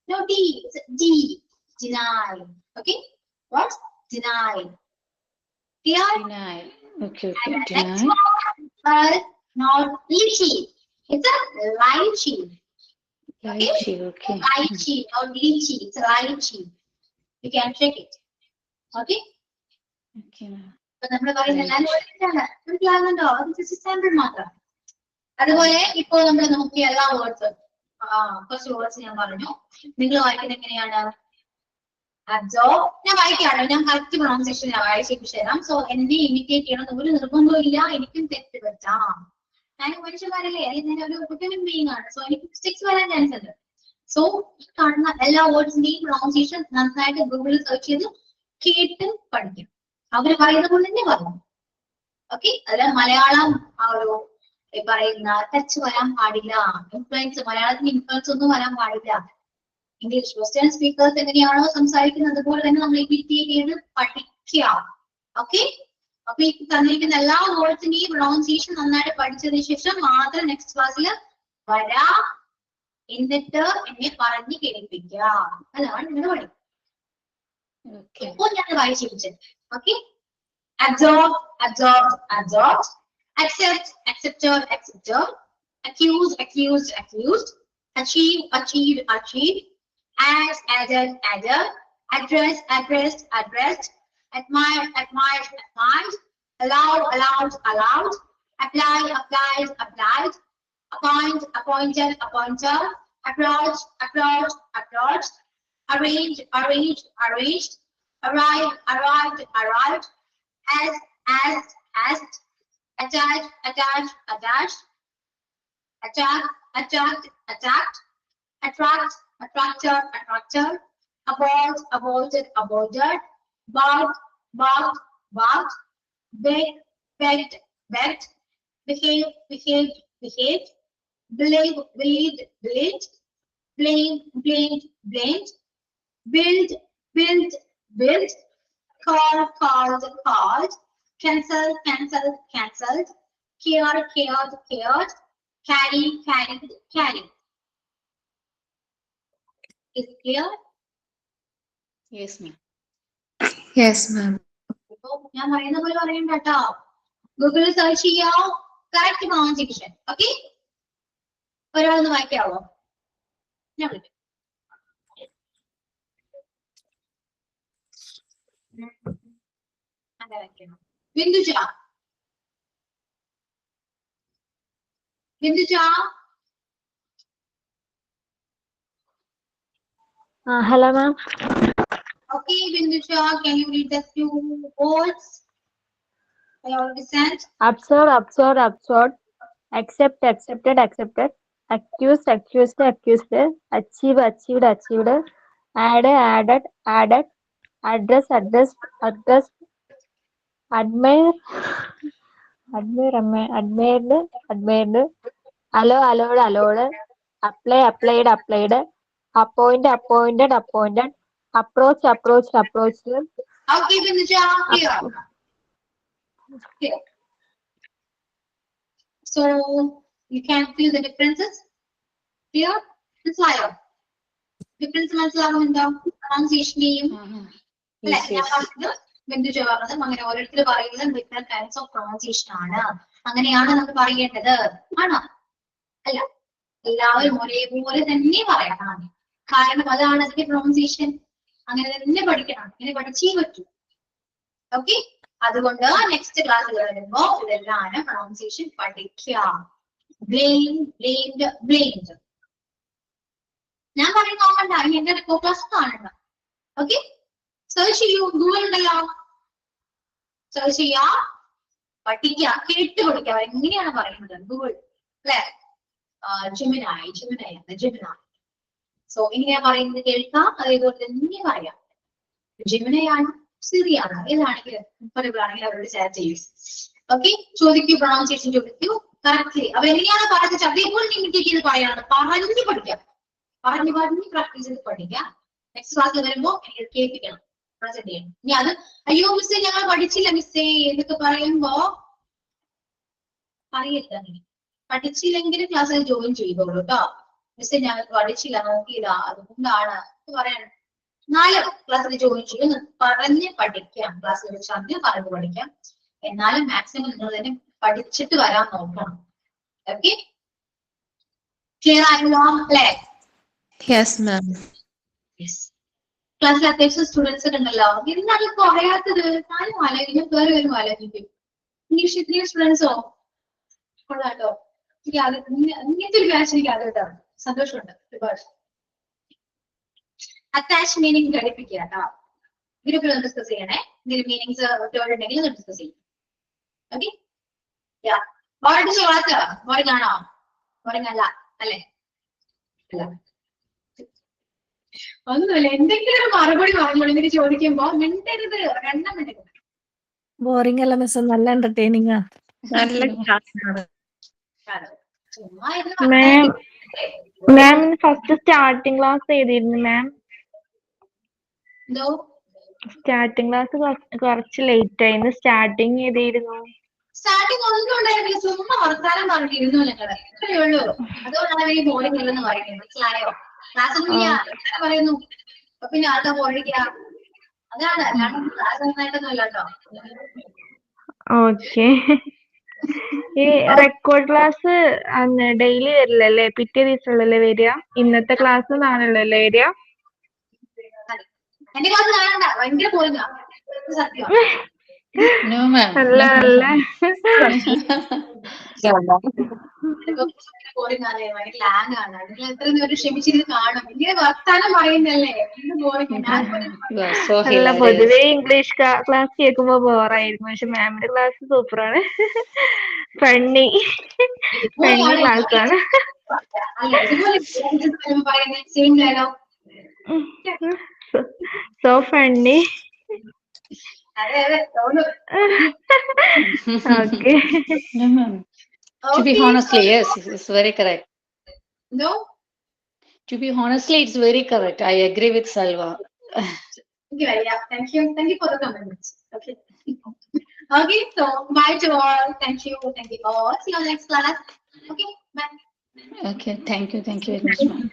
No D. It's D. Deny. Okay? What? Deny. Clear? Deny. Okay. Next one, not lychee. It's a lychee. Lychee, okay. Lychee, not lychee. It's a lychee. You can check it. Okay? Okay. ഇപ്പൊ നമ്മൾ പറയുന്ന എല്ലാ നോളജാണ് മനസ്സിലാകുന്നുണ്ടോ? അത് ജസ്റ്റ് സാമ്പിൾ മാത്രം. അതുപോലെ ഇപ്പോ നമ്മൾ നോക്കിയ എല്ലാ വേർഡ്സും കുറച്ച് വേർഡ്സ് ഞാൻ പറഞ്ഞു. നിങ്ങൾ വായിക്കുന്നത് എങ്ങനെയാണ്? അബ്സോർബ്. ഞാൻ വായിക്കാണോ? ഞാൻ കറക്റ്റ് പ്രൊണൗൺസിയേഷൻ ഞാൻ വായിച്ചു തരാം. സോ എന്നെ ഇമിറ്റേറ്റ് ചെയ്യണം ഒരു നിർബന്ധമില്ല. എനിക്കും തെറ്റ് പറ്റാം. ഞാൻ മനുഷ്യന്മാരല്ലേ, അല്ലെങ്കിൽ ഒരു ഹ്യൂമൻ ബീയിങ് ആണ്. സോ എനിക്ക് മിസ്റ്റേക്സ് വരാൻ ചാൻസ് ഉണ്ട്. സോ കാണുന്ന എല്ലാ വേർഡ്സിന്റെയും പ്രൊണൗൺസിയേഷൻ നന്നായിട്ട് ഗൂഗിളിൽ സെർച്ച് ചെയ്ത് കേട്ട് പഠിക്കും. അവര് പറയുന്ന പോലെ തന്നെ പറഞ്ഞു. ഓക്കെ, അതിൽ മലയാളം ആ ഒരു പറയുന്ന ടച്ച് വരാൻ പാടില്ല. ഇൻഫ്ലുവൻസ്, മലയാളത്തിന് ഇൻഫ്ലുവൻസ് ഒന്നും വരാൻ പാടില്ല. ഇംഗ്ലീഷ് വെസ്റ്റേൺ സ്പീക്കേഴ്സ് എങ്ങനെയാണോ സംസാരിക്കുന്നത് അതുപോലെ തന്നെ നമ്മൾ ഇമിറ്റേറ്റ് ചെയ്ത് പഠിക്കുക. ഓക്കെ, അപ്പൊ ഈ തന്നിരിക്കുന്ന എല്ലാ വേർഡ്സിന്റെയും പ്രൊണൗൺസിയേഷൻ നന്നായിട്ട് പഠിച്ചതിന് ശേഷം മാത്രം നെക്സ്റ്റ് ക്ലാസ്സിൽ വരാ. എന്നിട്ട് എന്നെ പറഞ്ഞു കേൾപ്പിക്കുക. അതാണ് നിങ്ങളുടെ പണി. ഇപ്പോൾ ഞാൻ വായിച്ചിരിച്ചത്. Okay, absorb, absorbed, absorbed, accept, accepted, accepted, accuse, accused, accused, achieve, achieved, achieved, add, added, added, address, addressed, addressed, admire, admired, admired, allow, allowed, allowed, apply, applied, applied, appoint, appointed, appointed, approach, approached, approached, arrange, arranged, arranged, arrive, arrived, arrived, asked, asked, asked, attach, attached, attached, attack, attacked, attacked, attract, attracted, attracted, abort, aborted, aborted, bark, barked, barked, beg, begged, begged, behave, behaved, behaved, believe, believed, believed, blame, blamed, blamed, build, built, built, call, called, called, cancel, cancelled, cancelled, care, cared, cared, carry, carried, carried. Is it clear? Yes, ma'am. Yes, ma'am. ഞാൻ പറയുന്ന പോലെ പറയണ്ട കേട്ടോ. ഗൂഗിളിൽ സെർച്ച് ചെയ്യാം കറക്റ്റ് പ്രൊണൗൺസിയേഷൻ. ഓക്കെ, ഒരാളൊന്ന് വായിക്കാവോ? ഞാൻ വിളിക്കാം. Binduja, Binduja. Hello, ma'am. Okay, Binduja, can you read the few words I already sent? Absorb, absorb, absorbed. Accept, accepted, accepted. Accused, accused, accused. Achieve, achieved, achieved. Add, added, added. Address, addressed, addressed. Admire, admire, admired, admired. Allow, allowed, allowed. Apply, applied, applied. Appoint, appointed, appointed. Approach, approached, approached. Okay, Binduja, clear. Clear. So you can feel the differences. Clear? മനസ്സിലായോ? ഡിഫറൻസ് മനസ്സിലാവുന്നുണ്ടോ? പ്രൊണൗൺസിയേഷനെയും Yes, yes. ബിന്ദുജ പറഞ്ഞതും അങ്ങനെ ഓരോരുത്തർ പറയുന്നത് ഡിഫറെന്റ് ടൈപ്സ് ഓഫ് പ്രൊണൗൺസിയേഷൻ ആണ്. അങ്ങനെയാണ് നമ്മൾ പറയേണ്ടത്. ആണോ? അല്ല, എല്ലാവരും ഒരേപോലെ തന്നെ പറയണം. കാരണം അതാണ് അതിന്റെ പ്രൊണൗൺസിയേഷൻ. അങ്ങനെ തന്നെ പഠിക്കണം. ഇങ്ങനെ പഠിച്ചേ പറ്റൂ. ഓക്കെ, അതുകൊണ്ട് നെക്സ്റ്റ് ക്ലാസ്സിൽ വരുമ്പോ ഇതെല്ലാം പ്രൊണൗൺസിയേഷൻ പഠിക്കുക. Blame, blamed, blamed. ഞാൻ പറയുന്ന നോക്കണ്ട, ഇനി എന്റെ റെക്കോർഡ് ക്ലാസ് കാണണ്ട. ഓക്കെ, സെർച്ച് ചെയ്യൂ. ഗൂഗിൾ ഉണ്ടല്ലോ, സെർച്ച് ചെയ്യാ, പഠിക്കുക, കേട്ട് പഠിക്കുക. എങ്ങനെയാണ് പറയുന്നത്? ഗൂഗിൾ അല്ലെ, ജെമിനായി, ജെമിനായി, ജെമിനായി. സോ ഇങ്ങനെയാ പറയുന്നത് കേൾക്കാം, അതേപോലെ തന്നെ പറയാം. ജെമിനയാണ്, സിറിയാണ്, ഏതാണെങ്കിലും ആണെങ്കിൽ അവരോട് ഷെയർ ചെയ്യൂ. ഓക്കെ, ചോദിക്കൂ, പ്രൊണൗൺസിയേഷൻ ചോദിക്കൂ കറക്റ്റ്ലി. അപ്പൊ എങ്ങനെയാണ് പറഞ്ഞത് അതേപോലെ ഇമിറ്റേറ്റ് ചെയ്ത് പറയാണ്. പറഞ്ഞു പഠിക്കാം, പറഞ്ഞു പറഞ്ഞ് പ്രാക്ടീസ് ചെയ്ത് പഠിക്കാം. നെക്സ്റ്റ് ക്ലാസ്സിൽ വരുമ്പോ എനിക്ക് കേൾപ്പിക്കണം, പ്രസന്റ് ചെയ്യണം. ഇനി അത് അയ്യോ മിസ്സേ ഞങ്ങൾ പഠിച്ചില്ല മിസ്സേ എന്നൊക്കെ പറയുമ്പോ പറയരുത്. അങ്ങനെ പഠിച്ചില്ലെങ്കിൽ ക്ലാസ്സിൽ ജോയിൻ ചെയ്തോളൂ കേട്ടോ. മിസ്സേ ഞങ്ങൾ പഠിച്ചില്ല, നോക്കിയില്ല, അതുകൊണ്ടാണ് പറയണം. 4 ക്ലാസ്സിൽ ജോയിൻ ചെയ്യും, പറഞ്ഞ് പഠിക്കാം. ക്ലാസ്സിൽ വെച്ച് ആദ്യം പറഞ്ഞ് പഠിക്കാം. എന്നാലും മാക്സിമം നിങ്ങൾ തന്നെ പഠിച്ചിട്ട് വരാൻ നോക്കണം. ഓക്കെ, ക്ലിയർ ആയല്ലോ അല്ലേ? Yes, ma'am. യെസ്. ക്ലാസ്സിൽ അത്യാവശ്യം സ്റ്റുഡൻസ് ഒക്കെ ഉണ്ടല്ലോ. എന്താണ് കുറയാത്തത്? ഞാനും ആലോചിക്കും, വേറെ വരും ആലോചിക്കും. ഇംഗ്ലീഷ് ഇത്രയും സ്റ്റുഡൻസോ കൊള്ളാട്ടോ. ഇങ്ങനത്തെ ഒരു ബാച്ച് എനിക്ക് ആദ്യമായിട്ടാണ്. സന്തോഷമുണ്ട് ഒരുപാട്. അറ്റാച്ച് മീനിങ് ഘടിപ്പിക്കുക കേട്ടോ. ഗ്രൂപ്പിൽ ഒന്ന് ഡിസ്കസ് ചെയ്യണേ. ഇതിൽ മീനിങ്സ് ഉണ്ടെങ്കിൽ ഒന്ന് ഡിസ്കസ് ചെയ്യും. ഓക്കെ, ബോറടിച്ച് വളർത്തുക. ബോറിംഗ് ആണോ? ബോറിംഗ് അല്ല അല്ലേ? അല്ല, ഒന്നുമില്ല. എന്തെങ്കിലും ഒരു മറുപടി പറഞ്ഞോളൂ. ഇതിന് ചോദിക്കുമ്പോ മിണ്ടരുത്, എണ്ണം മിണ്ടരുത്. ബോറിംഗ് അല്ല മിസ്, നല്ല എന്റർടൈനിങ് ആ. നല്ല ക്ലാസ്സാണ്. ചുമ്മാ ഇരുന്ന് മാം പറഞ്ഞാ മാം ഫസ്റ്റ് സ്റ്റാർട്ടിംഗ് ക്ലാസ് ചെയ്തിരുന്നു മാം. എന്തോ സ്റ്റാർട്ടിംഗ് ക്ലാസ് കുറച്ച് ലേറ്റ് ആയിരുന്നു. സ്റ്റാർട്ടിങ് ചെയ്തിരുന്നു. സ്റ്റാർട്ടിങ് ഒന്നും ഉണ്ടായിരുന്നില്ല. ചുമ്മാ വർത്താനം പറഞ്ഞിരുന്നു ഞങ്ങള്. ഇത്രയേ ഉള്ളൂ. അതുകൊണ്ടാണ് ഈ ബോറിംഗ് ഇല്ലെന്ന് പറയുന്നത്. മനസ്സിലായോ? ക്ലാസ് ഒന്നും ഇല്ല അങ്ങനെ പറയുന്നു. അപ്പൊ പിന്നെ ആൾക്കാർ ബോറിക്കുക. അതാണ്, അല്ലാണ്ട് ക്ലാസ് നന്നായിട്ടൊന്നും ഇല്ല കേട്ടോ. ഓക്കെ. ഈ റെക്കോർഡ് ക്ലാസ് അന്ന് ഡെയിലി വരില്ലല്ലേ? പിറ്റേ ദിവസമല്ലേ വരിക? ഇന്നത്തെ ക്ലാസ് നാളെയല്ലേ വരിക? എന്റെ ക്ലാസ് കാണണ്ട, ഭയങ്കര ബോറിംഗാ. സത്യം. No, ma'am. അല്ല അല്ല ബോറിംഗ് ആണ്, ഭയങ്കര ലാങ് ആണ്. നിങ്ങൾ എത്ര നേരം ക്ഷമിച്ചിരുന്ന് കാണും. ഇങ്ങനെ വർത്താനം പറയുന്നല്ലേ, ബോറിംഗ്. ഞാൻ You are so അല്ല, hilarious. പൊതുവേ ഇംഗ്ലീഷ് ക്ലാസ് കേൾക്കുമ്പോ ബോറായിരുന്നു. പക്ഷെ മാമിന്റെ ക്ലാസ് സൂപ്പറാണ്. ഫണ്ണി ഫണ്ണി ക്ലാസ് ആണ്. അല്ല, ഇതുപോലെ പറയുന്നത് സെയിം ഡയലോഗ്. So funny. അതെ അതെ തോന്നും. Okay. No, ma'am. To be honestly, yes, it's very correct. No? To be honestly, it's very correct. I agree with Salva. Yeah, thank you for the comments. Okay. Okay, so bye to all. Thank you all. See you next class. Okay, bye. Okay, thank you very much, ma'am.